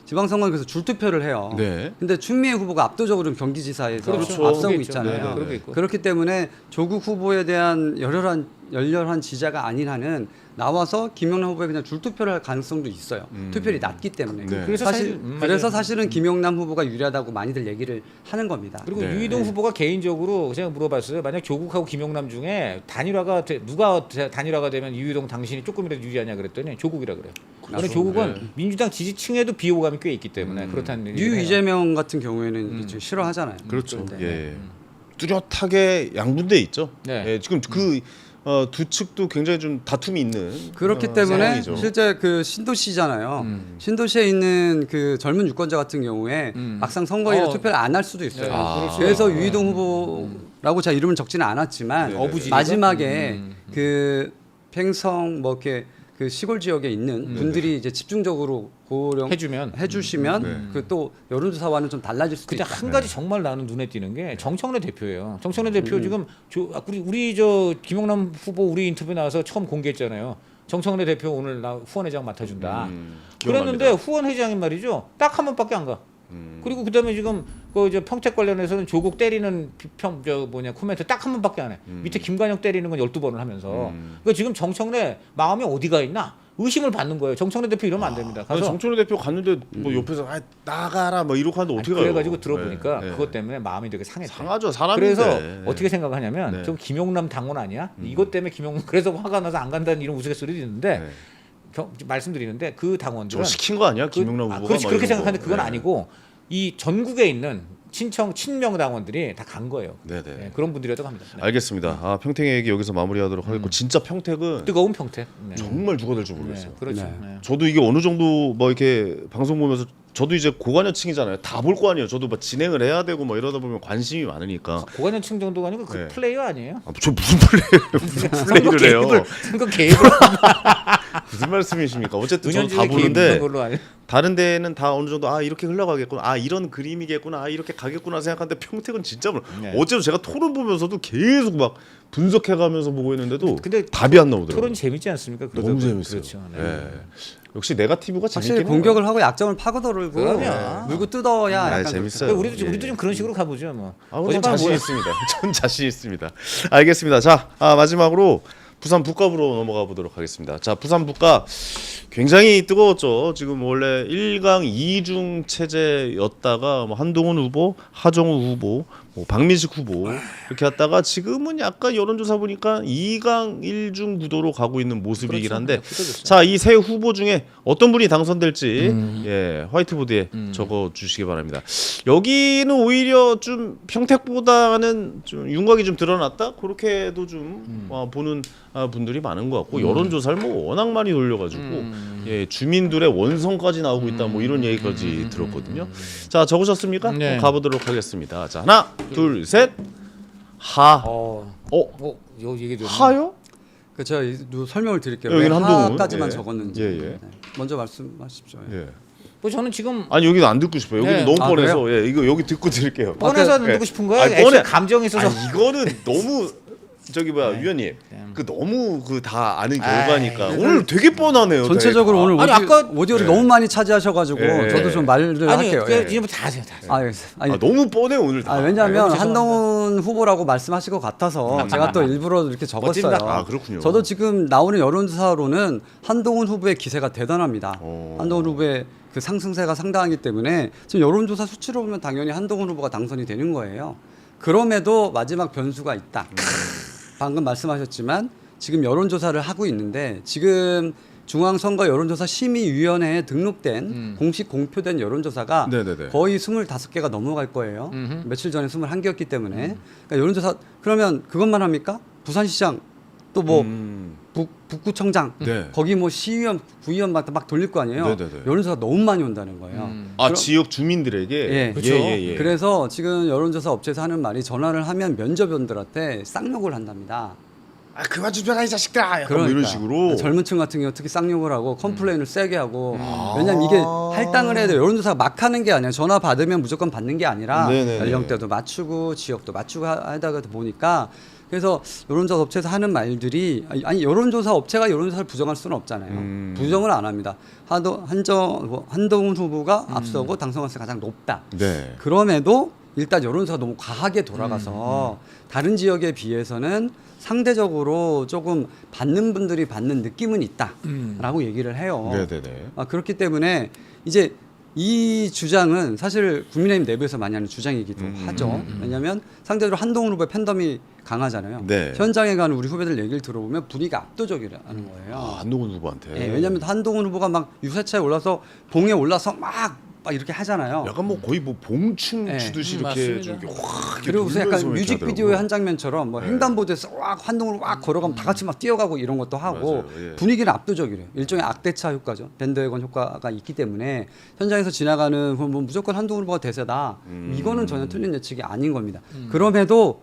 지방선거는 그래서 줄투표를 해요. 네. 근데 추미애 후보가 압도적으로 좀 경기지사에서 그렇죠. 앞서고 그게 있죠. 있잖아요. 네, 그런 게 있고. 그렇기 때문에 조국 후보에 대한 열렬한 지지자가 아닌 한은 나와서 김용남 후보에 그냥 줄투표를 할 가능성도 있어요. 투표율이 낮기 때문에. 네. 그래서 사실 그래서 사실은 김용남 후보가 유리하다고 많이들 얘기를 하는 겁니다. 그리고 네. 유이동 후보가 개인적으로 제가 물어봤어요. 만약 조국하고 김용남 중에 누가 단일화가 되면 유이동 당신이 조금이라도 유리하냐 그랬더니 조국이라 그래요. 그런데 조국은 민주당 지지층에도 비호감이 꽤 있기 때문에 그렇다는 얘기를 해요. 이재명 같은 경우에는 이제 싫어하잖아요. 그렇죠. 그런데 예. 뚜렷하게 양분돼 있죠. 네. 예, 지금 두 측도 굉장히 좀 다툼이 있는 그렇기 때문에 상황이죠. 실제 그 신도시잖아요. 신도시에 있는 그 젊은 유권자 같은 경우에 막상 선거일에 투표를 안 할 수도 있어요. 네, 그럴 수가 그래서 있어요. 유이동 후보라고 제가 이름을 적지는 않았지만 어부지리가? 마지막에 그 팽성 뭐 이렇게 그 시골 지역에 있는 분들이 이제 집중적으로 해주시면 그 또 여론조사와는 좀 달라질 수도 근데 있다. 한 가지 정말 나는 눈에 띄는 게 정청래 대표예요. 정청래 대표 지금 우리 저 김용남 후보 우리 인터뷰 나와서 처음 공개했잖아요. 정청래 대표 오늘 나 후원회장 맡아준다. 기억납니다. 그랬는데 후원회장이 말이죠. 딱 한 번밖에 안 가. 그리고 그다음에 지금 그 이제 평택 관련해서는 조국 때리는 코멘트 딱 한 번밖에 안 해. 밑에 김관영 때리는 건 12번을 하면서. 그러니까 지금 정청래 마음이 어디가 있나? 의심을 받는 거예요. 정청래 대표 이러면 안 됩니다. 아니, 가서 정청래 대표 갔는데 뭐 옆에서 나가라 뭐 이렇게 하는데 어떻게 가요? 그래가지고 들어보니까 네, 네. 그것 때문에 마음이 되게 상했대. 상하죠 사람인데. 그래서 어떻게 생각하냐면 네. 좀 김용남 당원 아니야? 이것 때문에 김용남 그래서 화가 나서 안 간다는 이런 우스갯소리 듣는데 네. 말씀드리는데 그 당원들은 저 시킨 거 아니야 김용남 후보가? 그렇지 막 그렇게 이런 생각하는데 거. 그건 네. 아니고 이 전국에 있는 친명 당원들이 다 간 거예요. 네네. 네, 그런 분들이라도 갑니다. 네. 알겠습니다. 아, 평택의 얘기 여기서 마무리하도록 하겠고 진짜 평택은 뜨거운 평택. 네. 정말 누가 될지 모르겠어요. 네, 그렇죠. 네. 네. 저도 이게 어느 정도 뭐 이렇게 방송 보면서 저도 이제 고관여층이잖아요. 다 볼 거 아니에요. 저도 막 진행을 해야 되고 뭐 이러다 보면 관심이 많으니까. 고관여층 정도가 아니고 그 네. 플레이어 아니에요? 아, 저 무슨 플레이를 해요? 선거 개입을 무슨 말씀이십니까? 어쨌든 저는 은연중에 다 개입 보는데 있는 걸로 알아요. 다른 데는 다 어느 정도 아 이렇게 흘러가겠구나, 아 이런 그림이겠구나, 아 이렇게 가겠구나 생각하는데 평택은 진짜 몰라. 네. 어제도 제가 토론 보면서도 계속 막 분석해가면서 보고 있는데도 근데 답이 안 나오더라고요. 토론 재밌지 않습니까? 너무 재밌어요. 그렇죠. 네. 예. 역시 네거티브가 확실히 재밌긴 공격을 하고 약점을 파고들고 그럼요. 물고 뜯어야 아, 약간 재밌어요. 그렇게 우리도 예. 우리도 좀 그런 식으로 가보죠 뭐. 아, 전 어젯밤 자신 뭐야? 있습니다. 전 자신 있습니다. 알겠습니다. 자, 마지막으로 부산 북갑으로 넘어가 보도록 하겠습니다. 자, 부산 북갑 굉장히 뜨거웠죠. 지금 원래 1강 2중 체제였다가 뭐 한동훈 후보, 하정우 후보, 뭐 박민식 후보 이렇게 했다가 지금은 약간 여론조사 보니까 2강 1중 구도로 가고 있는 모습이긴 그렇죠. 한데 네, 굳어졌어요. 자, 이 세 후보 중에 어떤 분이 당선될지 예, 화이트보드에 적어 주시기 바랍니다. 여기는 오히려 좀 평택보다는 좀 윤곽이 좀 드러났다 그렇게도 좀 보는 분들이 많은 것 같고 여론조사를 뭐 워낙 많이 돌려가지고 예, 주민들의 원성까지 나오고 있다 뭐 이런 얘기까지 들었거든요. 자, 적으셨습니까? 네. 가보도록 하겠습니다. 자, 하나, 둘, 셋. 하. 요 얘기 좀. 하요? 그 제가 설명을 드릴게요. 여기는 왜 한동훈. 하까지만 예. 적었는지. 예, 예. 네. 먼저 말씀하십시오. 예. 뭐 저는 지금 아니 여기는 안 듣고 싶어요. 여기는 네. 너무 아, 뻔해서 예, 이거 여기 듣고 드릴게요. 뻔해서 그- 듣고 예. 싶은 거예요. 아니, 애초에 감정이 있어서. 아니, 이거는 너무 저기 뭐야 위원님 그 너무 그 다 아는 결과니까 오늘 되게 뻔하네요. 전체적으로 다. 오늘 아니, 아까- 오디오를 네. 너무 많이 차지하셔가지고 예. 저도 좀 말을 아니 할게요. 그 예. 이제 다 하세요. 다 하세요. 아니, 너무 뻔해 오늘 다. 왜냐하면 죄송합니다. 한동훈 후보라고 말씀하실 것 같아서 제가 또 일부러 이렇게 적었어요. 멋집니다. 아, 그렇군요. 저도 지금 나오는 여론조사로는 한동훈 후보의 기세가 대단합니다. 오. 한동훈 후보의 그 상승세가 상당하기 때문에 지금 여론조사 수치로 보면 당연히 한동훈 후보가 당선이 되는 거예요. 그럼에도 마지막 변수가 있다. 방금 말씀하셨지만 지금 여론조사를 하고 있는데 지금 중앙선거 여론조사 심의위원회에 등록된 공식 공표된 여론조사가 네네네. 거의 25개가 넘어갈 거예요. 며칠 전에 21개였기 때문에 그러니까 여론조사 그러면 그것만 합니까? 부산시장 또 뭐 북구청장 네. 거기 뭐 시의원 구의원 막 돌릴 거 아니에요. 네네네. 여론조사가 너무 많이 온다는 거예요. 아 지역 주민들에게 예. 그렇죠. 예. 그래서 지금 여론조사 업체에서 하는 말이 전화를 하면 면접원들한테 쌍욕을 한답니다. 아 그만 좀 해라 이 자식들아. 약간 뭐 이런 식으로. 젊은 층 같은 경우 특히 쌍욕을 하고 컴플레인을 세게 하고 왜냐면 이게 할당을 해야 돼요. 여론조사가 막 하는 게 아니라 전화 받으면 무조건 받는 게 아니라 네네네. 연령대도 맞추고 지역도 맞추고 하다가 보니까 그래서 여론조사 업체에서 하는 말들이 아니 여론조사 업체가 여론조사를 부정할 수는 없잖아요. 부정을 안 합니다. 한동훈 후보가 앞서고 당선 가능성이 가장 높다. 네. 그럼에도 일단 여론조사가 너무 과하게 돌아가서 다른 지역에 비해서는 상대적으로 조금 받는 분들이 받는 느낌은 있다라고 얘기를 해요. 네네네. 그렇기 때문에 이제 이 주장은 사실 국민의힘 내부에서 많이 하는 주장이기도 하죠. 왜냐하면 상대적으로 한동훈 후보의 팬덤이 강하잖아요. 네. 현장에 가는 우리 후배들 얘기를 들어보면 분위기가 압도적이라는 거예요. 아 한동훈 후보한테. 예, 왜냐하면 한동훈 후보가 막 유세차에 올라서 봉에 올라서 막 이렇게 하잖아요. 약간 뭐 거의 뭐 봉춤 네. 추듯이 이렇게 맞습니다. 좀 이렇게 확 이렇게 그리고 무슨 약간 돌면서 이렇게 뮤직비디오의 하더라고요. 한 장면처럼 뭐 횡단보도에서 막 한동훈을 막 걸어가면 다 같이 막 뛰어가고 이런 것도 하고 맞아요. 예. 분위기는 압도적이래요. 일종의 악대차 효과죠. 밴드웨건 효과가 있기 때문에 현장에서 지나가는 뭐 무조건 한동훈 후보가 대세다. 이거는 전혀 틀린 예측이 아닌 겁니다. 그럼에도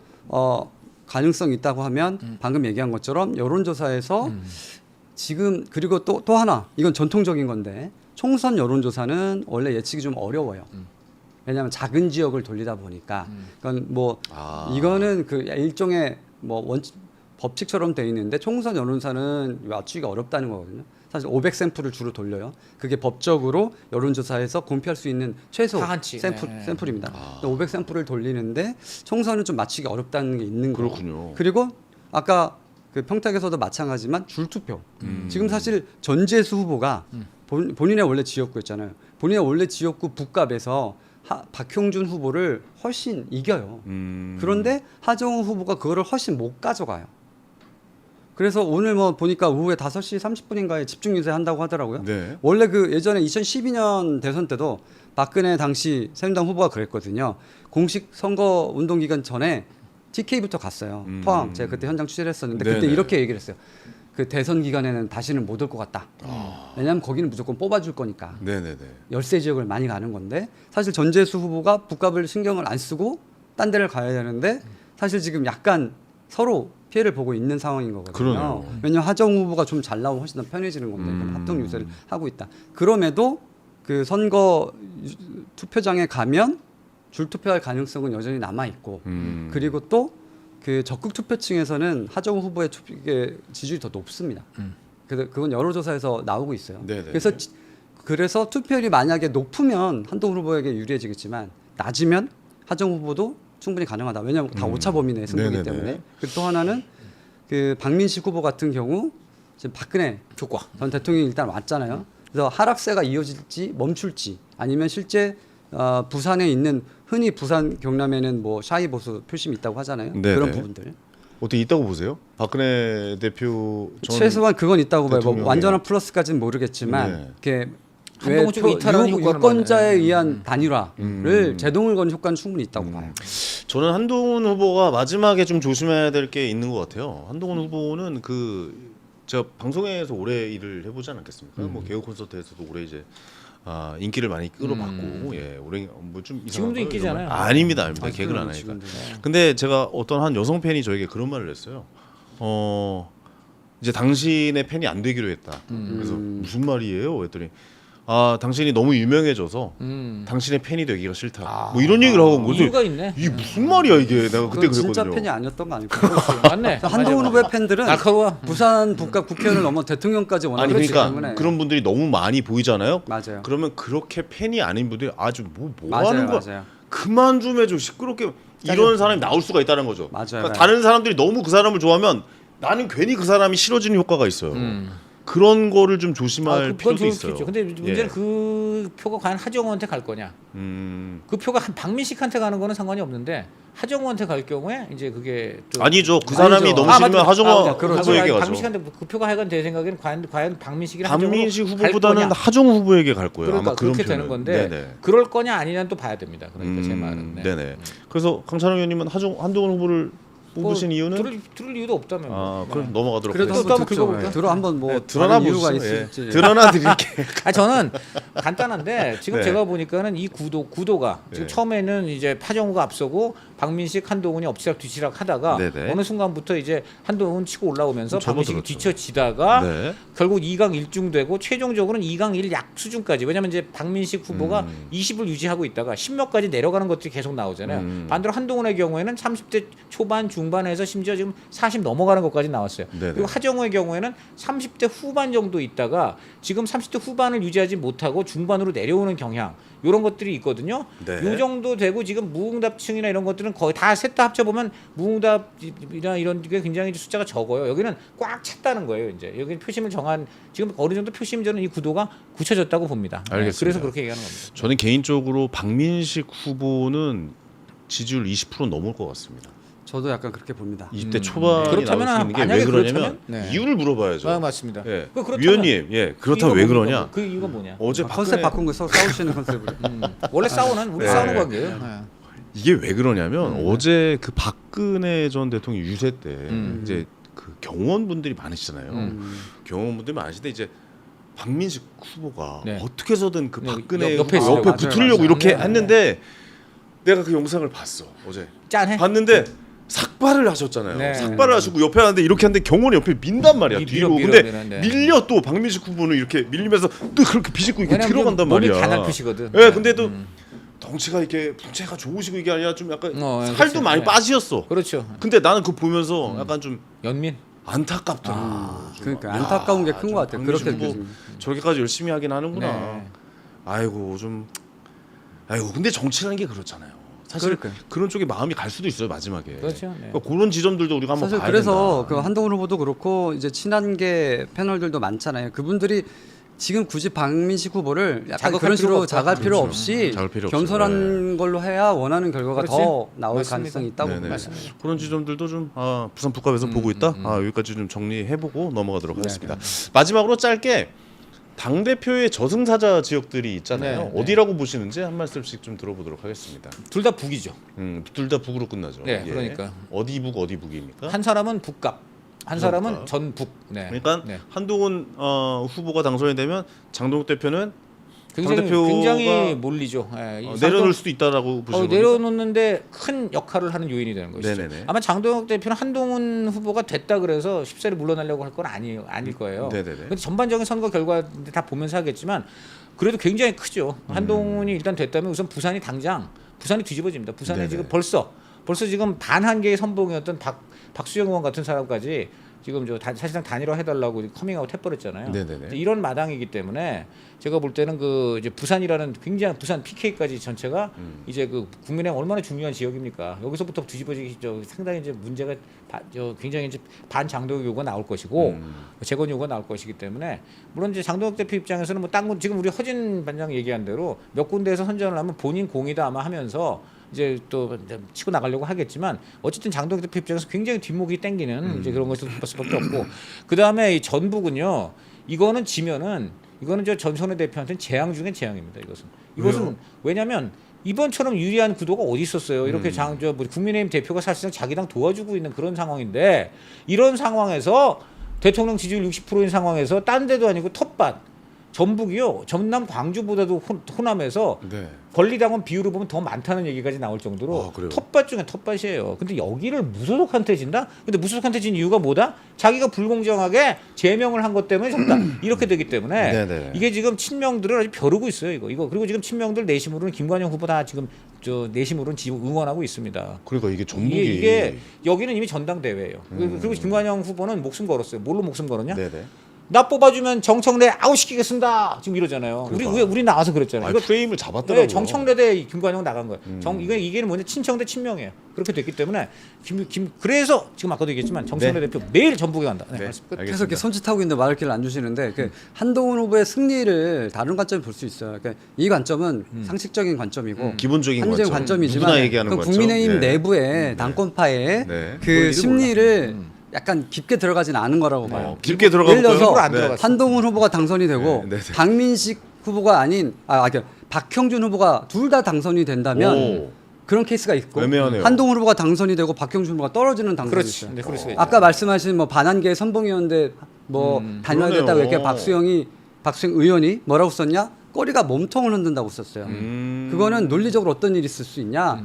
가능성이 있다고 하면 방금 얘기한 것처럼 여론조사에서 지금 그리고 또 하나 이건 전통적인 건데 총선 여론조사는 원래 예측이 좀 어려워요. 왜냐하면 작은 지역을 돌리다 보니까 그건 뭐 아. 이거는 그 일종의 뭐 법칙처럼 돼 있는데 총선 여론사는 맞추기가 어렵다는 거거든요. 사실 500샘플을 주로 돌려요. 그게 법적으로 여론조사에서 공표할 수 있는 최소 하한치. 샘플입니다. 500샘플을 돌리는데 총선은 좀 맞추기 어렵다는 게 있는 거예요. 그렇군요. 그리고 아까 그 평택에서도 마찬가지지만 줄투표. 지금 사실 전재수 후보가 본인의 원래 지역구였잖아요. 본인의 원래 지역구 북갑에서 박형준 후보를 훨씬 이겨요. 그런데 하정우 후보가 그거를 훨씬 못 가져가요. 그래서 오늘 뭐 보니까 오후에 5시 30분인가에 집중 유세 한다고 하더라고요. 네. 원래 그 예전에 2012년 대선 때도 박근혜 당시 새누리당 후보가 그랬거든요. 공식 선거 운동 기간 전에 TK부터 갔어요. 포항. 제가 그때 현장 취재를 했었는데 그때 네네. 이렇게 얘기를 했어요. 그 대선 기간에는 다시는 못 올 것 같다. 왜냐하면 거기는 무조건 뽑아줄 거니까. 네네네. 열세 지역을 많이 가는 건데 사실 전재수 후보가 북값을 신경을 안 쓰고 딴 데를 가야 되는데 사실 지금 약간 서로 피해를 보고 있는 상황인 거거든요. 그러네요. 왜냐하면 하정우 후보가 좀 잘 나오면 훨씬 더 편해지는 겁니다. 그럼 합동 유세를 하고 있다. 그럼에도 그 선거 투표장에 가면 줄 투표할 가능성은 여전히 남아 있고 그리고 또 그 적극 투표층에서는 하정우 후보의 지지율이 더 높습니다. 그건 여론조사에서 나오고 있어요. 네네. 그래서 투표율이 만약에 높으면 한동훈 후보에게 유리해지겠지만 낮으면 하정우 후보도 충분히 가능하다. 왜냐하면 다 오차 범위 내 승부이기 네네네. 때문에. 그리고 또 하나는 그 박민식 후보 같은 경우 지금 박근혜 효과. 전 대통령이 일단 왔잖아요. 그래서 하락세가 이어질지 멈출지 아니면 실제 부산에 있는 흔히 부산 경남에는 뭐 샤이 보수 표심이 있다고 하잖아요. 네네. 그런 부분들. 어떻게 있다고 보세요? 박근혜 대표 전 최소한 그건 있다고 봐요. 뭐 대통령이- 완전한 플러스까지는 모르겠지만 네. 이렇게 한동훈 쪽에 이탈하는 효과는 유권자에 많아요. 의한 단일화를 제동을 건 효과는 충분히 있다고 봐요. 저는 한동훈 후보가 마지막에 좀 조심해야 될 게 있는 것 같아요. 한동훈 후보는 제가 방송에서 오래 일을 해보지 않았겠습니까? 뭐 개그 콘서트에서도 오래 이제 인기를 많이 끌어봤고 예 오래 뭐좀 지금도 인기잖아요. 아닙니다. 개그를 안 하니까. 지금도. 근데 제가 어떤 한 여성 팬이 저에게 그런 말을 했어요. 이제 당신의 팬이 안 되기로 했다. 그래서 무슨 말이에요? 했더니 당신이 너무 유명해져서 당신의 팬이 되기가 싫다. 뭐 이런 얘기를 하고 그래서 이유가 있네. 이게 무슨 말이야 이게 내가 그때 그건 진짜 그랬거든요. 팬이 아니었던 거 아닐까요? 맞네. 한동훈 맞아. 후보의 팬들은 날카로워. 부산 북각 국회의원을 넘어 대통령까지 원하는 아니 거기 그러니까 때문에 그런 분들이 너무 많이 보이잖아요. 맞아요. 그러면 그렇게 팬이 아닌 분들이 아주 뭐 맞아요, 하는 거야. 맞아요. 그만 좀 해줘 시끄럽게 이런 사람이 나올 수가 있다는 거죠. 맞아요, 그러니까 맞아요. 다른 사람들이 너무 그 사람을 좋아하면 나는 괜히 그 사람이 싫어지는 효과가 있어요. 그런 거를 좀 조심할 그건 필요도 좋을 수 있어요. 있죠. 근데 문제는 예. 그 표가 과연 하정우한테 갈 거냐? 그 표가 한 박민식한테 가는 거는 상관이 없는데 하정우한테 갈 경우에 이제 그게 좀 아니죠. 그 사람이 아니죠. 너무 맞다. 싫으면 하정우 그렇죠. 후보에게 가죠. 박민식한테 그 표가 하여간 제 생각에는 과연 박민식이랑 하정우로 박민식 갈 후보보다는 거냐? 하정우 후보에게 갈 거예요. 그러니까 아마 그런 그렇게 표는. 되는 건데 네네. 그럴 거냐 아니냐는 또 봐야 됩니다. 그러니까 제 말은. 네. 네네. 그래서 강찬호 의원님은 한동훈 후보를 뽑으신 이유는 들을 이유도 없다면. 그럼 넘어가도록 그래도 하겠습니다. 한번 또 듣죠. 한번 긁어볼까? 들어 한번 뭐 네, 드러나 다른 이유가 보시죠. 예. 있을지. 드러나 드릴게요. 저는 간단한데 지금 네. 제가 보니까는 이 구도가 지금 네. 처음에는 이제 하정우가 앞서고 박민식, 한동훈이 엎치락 뒤치락 하다가 네네. 어느 순간부터 이제 한동훈 치고 올라오면서 박민식이 접어들었죠. 뒤처지다가 네. 결국 2강 1중되고 최종적으로는 2강 1약 수준까지. 왜냐면 이제 박민식 후보가 20을 유지하고 있다가 10몇까지 내려가는 것들이 계속 나오잖아요. 반대로 한동훈의 경우에는 30대 초반 중반에서 심지어 지금 40 넘어가는 것까지 나왔어요. 네네. 그리고 하정우의 경우에는 30대 후반 정도 있다가 지금 30대 후반을 유지하지 못하고 중반으로 내려오는 경향. 이런 것들이 있거든요. 네. 요 정도 되고 지금 무응답층이나 이런 것들은 거의 다 셋 다 합쳐보면 무응답이나 이런 게 굉장히 숫자가 적어요. 여기는 꽉 찼다는 거예요. 이제 여기 표심을 정한 지금 어느 정도 표심 저는 이 구도가 굳혀졌다고 봅니다. 네, 알겠습니다. 그래서 그렇게 얘기하는 겁니다. 저는 개인적으로 박민식 후보는 지지율 20% 넘을 것 같습니다. 저도 약간 그렇게 봅니다. 20대 초반이 그렇다면 나올 수 있는 게 왜 만약에 그러냐면 그렇다면, 네. 이유를 물어봐야죠. 아, 맞습니다. 예. 그 그렇다면- 위원님, 예, 그렇다면 왜 그러냐? 그 이유가 뭐냐? 어제 컨셉 바꾼 거 싸우시는 컨셉으로. 원래 싸우는 우리 네. 싸우는 관계예요. 네. 이게 왜 그러냐면 어제 그 박근혜 전 대통령 유세 때 이제 그 경호원분들이 많으시잖아요. 경호원분들이 많으신데 이제 박민식 후보가 네. 어떻게 해서든 그 네, 박근혜 옆에 후보 있어요. 옆에 맞아요, 붙으려고 맞아요. 이렇게 네. 했는데 내가 그 영상을 봤어 어제. 짠해. 봤는데 삭발을 하셨잖아요. 네. 삭발을 하시고 옆에 하는데 이렇게 하는데 경호원이 옆에 민단 말이야. 뒤로. 밀어, 근데 네. 밀려 또 박민식 후보는 이렇게 밀리면서 또 그렇게 비집고 이렇게 왜냐면 들어간단 몸이 말이야. 가날 표시거든. 예, 근데도 덩치가 이렇게 풍채가 좋으시고 이게 아니라 좀 약간 예, 살도 그렇죠. 많이 예. 빠지셨어. 그렇죠. 근데 나는 그거 보면서 약간 좀 연민. 안타깝더라. 그러니까 안타까운 게 큰 것 같아요. 그렇게 뭐 느껴집니다. 저렇게까지 열심히 하긴 하는구나. 네. 아이고 근데 정치라는 게 그렇잖아요. 사실 그러니까요. 그런 쪽에 마음이 갈 수도 있어요 마지막에. 그렇죠. 네. 그러니까 그런 지점들도 우리가 한번 사실 봐야 그래서 된다. 그 한동훈 후보도 그렇고 이제 친한계 패널들도 많잖아요. 그분들이 지금 굳이 박민식 후보를 약간 자극할 그런 식으로 필요가 없다. 자갈 필요 그렇죠. 없이 자극 필요 없어요. 겸손한 걸로 해야 원하는 결과가 그렇지. 더 나올 맞습니다. 가능성이 있다고 네네. 봅니다. 그런 지점들도 좀 부산 북갑에서 보고 있다. 여기까지 좀 정리해보고 넘어가도록 네, 하겠습니다. 마지막으로 짧게 당 대표의 저승사자 지역들이 있잖아요. 네, 네. 어디라고 보시는지 한 말씀씩 좀 들어보도록 하겠습니다. 둘 다 북이죠. 둘 다 북으로 끝나죠. 네, 그러니까. 어디 북 어디 북입니까? 한 사람은 북갑, 한 사람은 북갑. 전북. 네. 그러니까 네. 한동훈 후보가 당선이 되면 장동욱 대표는 굉장히, 당대표가 굉장히 몰리죠. 예, 이 내려놓을 수도 있다라고 보시는 겁니까? 내려놓는데 큰 역할을 하는 요인이 되는 것이죠. 네네네. 아마 장동혁 대표는 한동훈 후보가 됐다 그래서 쉽사리 물러나려고 할 건 아닐 거예요. 네네네. 근데 전반적인 선거 결과 다 보면서 하겠지만 그래도 굉장히 크죠. 한동훈이 일단 됐다면 우선 부산이 뒤집어집니다. 부산에 네네. 지금 벌써 지금 단 한 개의 선봉이었던 박수영 의원 같은 사람까지 지금 사실상 단일화 해달라고 커밍아웃 해버렸잖아요. 네네네. 이런 마당이기 때문에 제가 볼 때는 그 이제 부산이라는 굉장히 부산 PK까지 전체가 이제 그 국민의힘 얼마나 중요한 지역입니까? 여기서부터 뒤집어지기 상당히 이제 문제가 굉장히 이제 반장동혁 요구가 나올 것이고 재건 요구가 나올 것이기 때문에 물론 이제 장동혁 대표 입장에서는 뭐 딴 지금 우리 허진 반장 얘기한 대로 몇 군데에서 선전을 하면 본인 공이다 아마 하면서 이제 또 치고 나가려고 하겠지만 어쨌든 장동혁 대표 입장에서 굉장히 뒷목이 땡기는 이제 그런 것을 볼 수밖에 없고 그 다음에 이 전북은요 이거는 지면은 이거는 저 전선의 대표한테는 재앙 중에 재앙입니다. 이것은 왜냐하면 이번처럼 유리한 구도가 어디 있었어요. 이렇게 국민의힘 대표가 사실상 자기 당 도와주고 있는 그런 상황인데 이런 상황에서 대통령 지지율 60%인 상황에서 딴 데도 아니고 텃밭 전북이요 전남 광주보다도 호남에서 네. 권리당원 비율을 보면 더 많다는 얘기까지 나올 정도로 그래요? 텃밭 중에 텃밭이에요. 근데 여기를 무소속한테 진다? 근데 무소속한테 진 이유가 뭐다? 자기가 불공정하게 제명을 한 것 때문에 졌다. 이렇게 되기 때문에 네네. 이게 지금 친명들을 아주 벼르고 있어요. 이거 그리고 지금 친명들 내심으로는 김관영 후보 다 지금 내심으로는 지금 응원하고 있습니다. 그러니까 이게 전북이 이게 여기는 이미 전당대회예요. 그리고 김관영 후보는 목숨 걸었어요. 뭘로 목숨 걸었냐? 네네. 나 뽑아주면 정청래 아웃시키겠습니다. 지금 이러잖아요. 그러니까. 우리 나와서 그랬잖아요. 이거 프레임을 잡았더라고요. 네, 정청래 대 김관영 나간 거예요. 이게 뭐냐 친청 대 친명이에요. 그렇게 됐기 때문에 그래서 지금 아까도 얘기했지만 정청래 대표 매일 전북에 간다. 네, 말씀 끝. 계속 이렇게 손짓하고 있는데 말할 길을 안 주시는데 한동훈 후보의 승리를 다른 관점에 볼 수 있어요. 그러니까 이 관점은 상식적인 관점이고 기본적인 합리적인 관점. 관점이지만 누구나 얘기하는 그 관점. 국민의힘 네. 내부의 당권파의 네. 그 심리를 약간 깊게 들어가진 않은 거라고 봐요. 깊게 들어가고 예를 들어서 일부러 안 들어갔어요. 한동훈 후보가 당선이 되고 네, 네, 네. 박민식 후보가 아닌 그러니까 박형준 후보가 둘 다 당선이 된다면 오. 그런 케이스가 있고 애매하네요. 한동훈 후보가 당선이 되고 박형준 후보가 떨어지는 당선이 그렇지. 있어요. 네, 그럴 수가 있죠. 아까 말씀하신 뭐 반환계 선봉이었는데 뭐 단일화됐다고 그러네요. 이렇게 박수영 의원이 뭐라고 썼냐? 꼬리가 몸통을 흔든다고 썼어요. 그거는 논리적으로 어떤 일이 있을 수 있냐?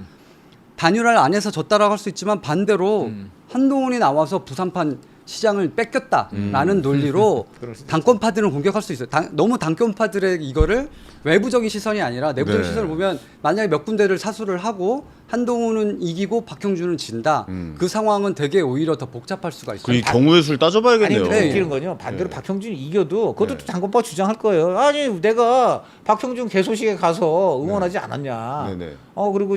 단일화를 안 해서 졌다라고 할 수 있지만 반대로 한동훈이 나와서 부산판 시장을 뺏겼다라는 논리로 그럴 수도 당권파들은 공격할 수 있어요. 너무 당권파들의 이거를 외부적인 시선이 아니라 내부적인 네. 시선을 보면 만약에 몇 군데를 사수를 하고 한동훈은 이기고 박형준은 진다. 그 상황은 되게 오히려 더 복잡할 수가 있어요. 그 이 경우의 수를 따져봐야겠네요. 아니 근데 네. 웃기는 건요. 반대로 네. 박형준이 이겨도 그것도 네. 또 당권파가 주장할 거예요. 아니 내가 박형준 개소식에 가서 응원하지 않았냐. 네네. 그리고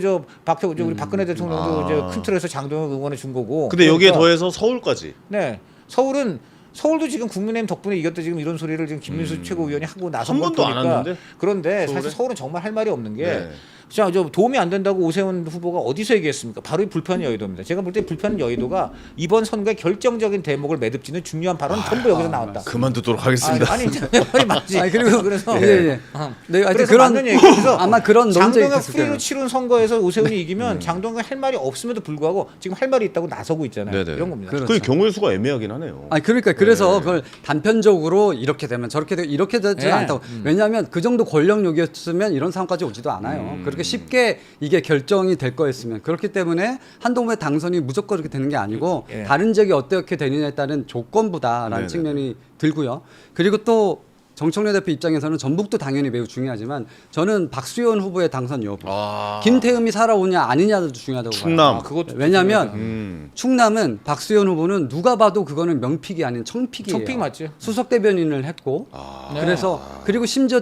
우리 박근혜 대통령도 아. 이제 큰 틀에서 장동혁 응원해 준 거고. 근데 여기에 그러니까 더해서 서울까지. 네. 서울도 지금 국민의힘 덕분에 이겼다 지금 이런 소리를 지금 김민수 최고위원이 하고 나선 한 걸 번도 안 보니까 왔는데? 그런데 서울에? 사실 서울은 정말 할 말이 없는 게 네. 자, 도움이 안 된다고 오세훈 후보가 어디서 얘기했습니까? 바로 이 불편 여의도입니다. 제가 볼 때 불편 여의도가 이번 선거의 결정적인 대목을 매듭짓는 중요한 발언 전부 여기서 나왔다. 그만 듣도록 하겠습니다. 아니 말이 맞지. 그리고 그래서 네, 하여튼 그래서 그런 맞는 얘기. 그래서 아마 그런 논쟁이 장동혁 있을 거예요. 프리로 치른 선거에서 오세훈이 이기면 장동혁 할 말이 없음에도 불구하고 지금 할 말이 있다고 나서고 있잖아요. 네네. 이런 겁니다. 그렇죠. 그 경우의 수가 애매하긴 하네요. 그러니까 그래서 그걸 단편적으로 이렇게 되면 저렇게 되고 이렇게 되지 네. 않다고. 왜냐하면 그 정도 권력욕이었으면 이런 상황까지 오지도 않아요. 그렇게 쉽게 이게 결정이 될 거였으면 그렇기 때문에 한동훈의 당선이 무조건 그렇게 되는 게 아니고 예. 다른 지역이 어떻게 되느냐에 따른 조건부다라는 네네. 측면이 들고요. 그리고 또 정청래 대표 입장에서는 전북도 당연히 매우 중요하지만 저는 박수현 후보의 당선 여부, 아. 김태흠이 살아오냐 아니냐도 중요하다고 충남. 봐요. 그것도 왜냐하면 충남은 박수현 후보는 누가 봐도 그거는 명픽이 아닌 청픽이에요. 청픽 맞죠? 수석 대변인을 했고 네. 그래서 그리고 심지어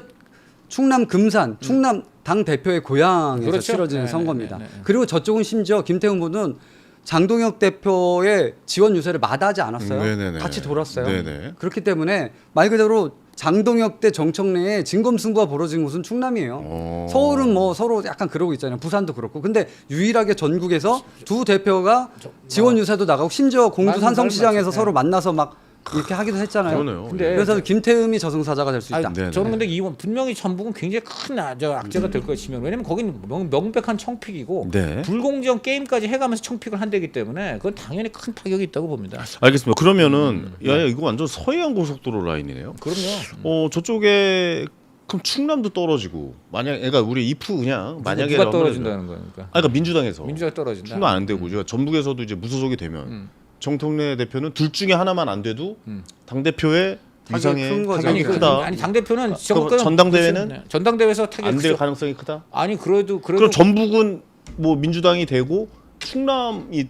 충남 금산, 충남 당 대표의 고향에서 그렇죠. 치러지는 네, 선거입니다. 네, 네, 네. 그리고 저쪽은 심지어 김태훈 후보는 장동혁 대표의 지원 유세를 마다하지 않았어요. 네네네. 같이 돌았어요. 네네. 그렇기 때문에 말 그대로 장동혁 대 정청래의 진검승부가 벌어진 곳은 충남이에요. 서울은 뭐 서로 약간 그러고 있잖아요. 부산도 그렇고. 근데 유일하게 전국에서 두 대표가 지원 유세도 나가고 심지어 공주 맞는 산성시장에서 맞지. 서로 만나서 막 이렇게 하기도 했잖아요. 그러네요. 근데 그래서 김태흠이 저승사자가 될 수 있다. 네네. 저는 근데 이번 분명히 전북은 굉장히 큰 악재가 될 것이면 왜냐면 거기는 명백한 청픽이고 네. 불공정 게임까지 해가면서 청픽을 한다기 때문에 그건 당연히 큰 타격이 있다고 봅니다. 알겠습니다. 그러면은 야 이거 완전 서해안 고속도로 라인이네요. 그럼요. 저쪽에 그럼 충남도 떨어지고 만약 그러니까 우리 이프 그냥 만약에 누가 떨어진다는 거니까. 아 그러니까 민주당에서 민주당이 떨어진다. 충남 안 되고 그러니까 전북에서도 이제 무소속이 되면 정청래 대표는 둘 중에 하나만 안 돼도 당 대표의 타격이 위상에 큰 거죠. 타격이 아니, 크다. 아니 당 대표는 전당대회는? 전당대회에서 타격 안 될 가능성이 크다. 아니 그래도 그럼 전북은 뭐 민주당이 되고 충남이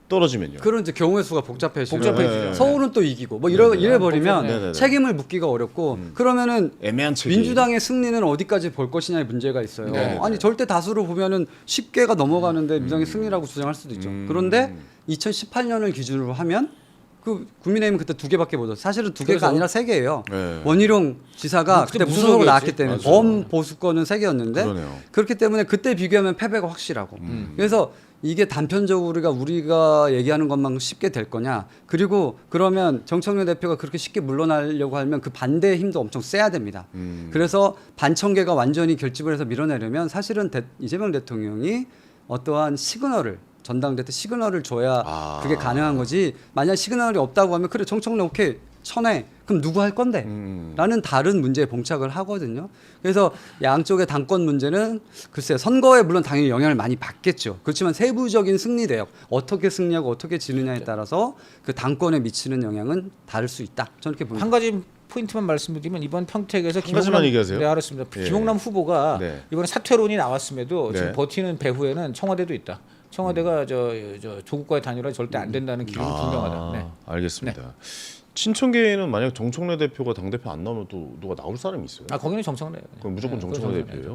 떨어지면요. 그런 이제 경우의 수가 복잡해지죠. 복잡해지죠. 서울은 또 이기고 뭐 이래 버리면 네네네. 책임을 묻기가 어렵고 그러면은 애매한 책임. 민주당의 승리는 어디까지 볼 것이냐의 문제가 있어요. 네. 아니 절대 다수로 보면은 10개가 넘어가는데 민주당이 승리라고 주장할 수도 있죠. 그런데 2018년을 기준으로 하면 그 국민의힘은 그때 2개밖에 못 얻었어요. 사실은 2개가 그래서? 아니라 3개예요. 네. 원희룡 지사가 그때 그때 무소속으로 무소속이었지. 나왔기 때문에 맞아요. 범보수권은 3개였는데 그러네요. 그렇기 때문에 그때 비교하면 패배가 확실하고 그래서 이게 단편적으로 우리가 얘기하는 것만 쉽게 될 거냐. 그리고 그러면 정청래 대표가 그렇게 쉽게 물러나려고 하면 그 반대의 힘도 엄청 세야 됩니다. 그래서 반청계가 완전히 결집을 해서 밀어내려면 사실은 이재명 대통령이 어떠한 시그널을 전당대 때 시그널을 줘야 그게 가능한 거지. 만약 시그널이 없다고 하면 그래 정청래 오케이 천해 그럼 누구 할 건데? 라는 다른 문제에 봉착을 하거든요. 그래서 양쪽의 당권 문제는 글쎄 선거에 물론 당연히 영향을 많이 받겠죠. 그렇지만 세부적인 승리 대역 어떻게 승리하고 어떻게 지느냐에 따라서 그 당권에 미치는 영향은 다를 수 있다. 저는 이렇게 봅니다. 한 가지 포인트만 말씀드리면 이번 평택에서 가지만 얘기하세요. 네, 알았습니다. 예. 김용남 후보가 네. 이번에 사퇴론이 나왔음에도 네. 지금 버티는 배후에는 청와대도 있다. 청와대가 저 조국과의 단일화 절대 안 된다는 기준이 분명하다. 네. 알겠습니다. 친천계에는 만약 정청래 대표가 당 대표 안 나오면 또 누가 나올 사람이 있어요? 아 거기는 정청래. 그럼 무조건 정청래 대표예요?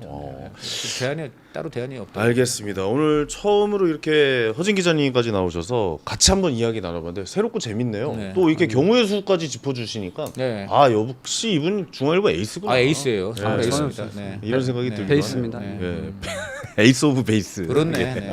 대안이 따로 대안이 없다. 알겠습니다. 오늘 처음으로 이렇게 허진 기자님까지 나오셔서 같이 한번 이야기 나눠봤는데 새롭고 재밌네요. 네. 또 이렇게 경우의 수까지 짚어주시니까 네. 아 역시 이분 중앙일보 에이스구나. 아 에이스예요. 네, 정말 저는 에이스입니다. 네. 이런 생각이 들긴 베이스입니다. 하네요. 예. 에이스 오브 베이스. 그렇네. 예. 네.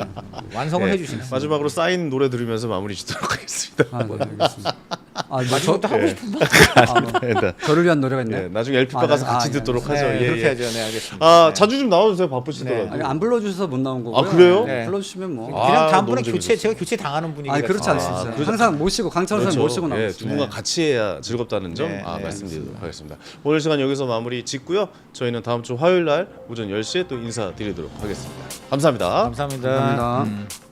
완성을 예. 해주시네. 마지막으로 사인 노래 들으면서 마무리 짓도록 하겠습니다. 아, 네, 알겠습니다. 아, 뭐 마지막도 하고 싶은 말. 저를 위한 노래가 있나요? 네, 나중에 LP바 가서 같이 네, 듣도록 네, 하죠. 예, 그렇게 예. 하죠. 네, 알겠습니다. 아 네. 자주 좀 나와주세요. 바쁘시더라도. 아니, 안 불러주셔서 못 나온 거고요. 아, 그래요? 네. 불러주시면 뭐. 아, 그냥 다음번에 너무 교체 재밌었어요. 제가 교체 당하는 분위기가 아니 그렇지 않습니다. 그렇죠. 항상 모시고 강철 선생 모시고 예, 나왔습니다. 두 분과 같이 해야 즐겁다는 점 네, 네, 말씀드리도록 하겠습니다. 오늘 시간 여기서 마무리 짓고요. 저희는 다음 주 화요일 날 오전 10시에 또 인사드리도록 하겠습니다. 감사합니다. 감사합니다. 감사합니다.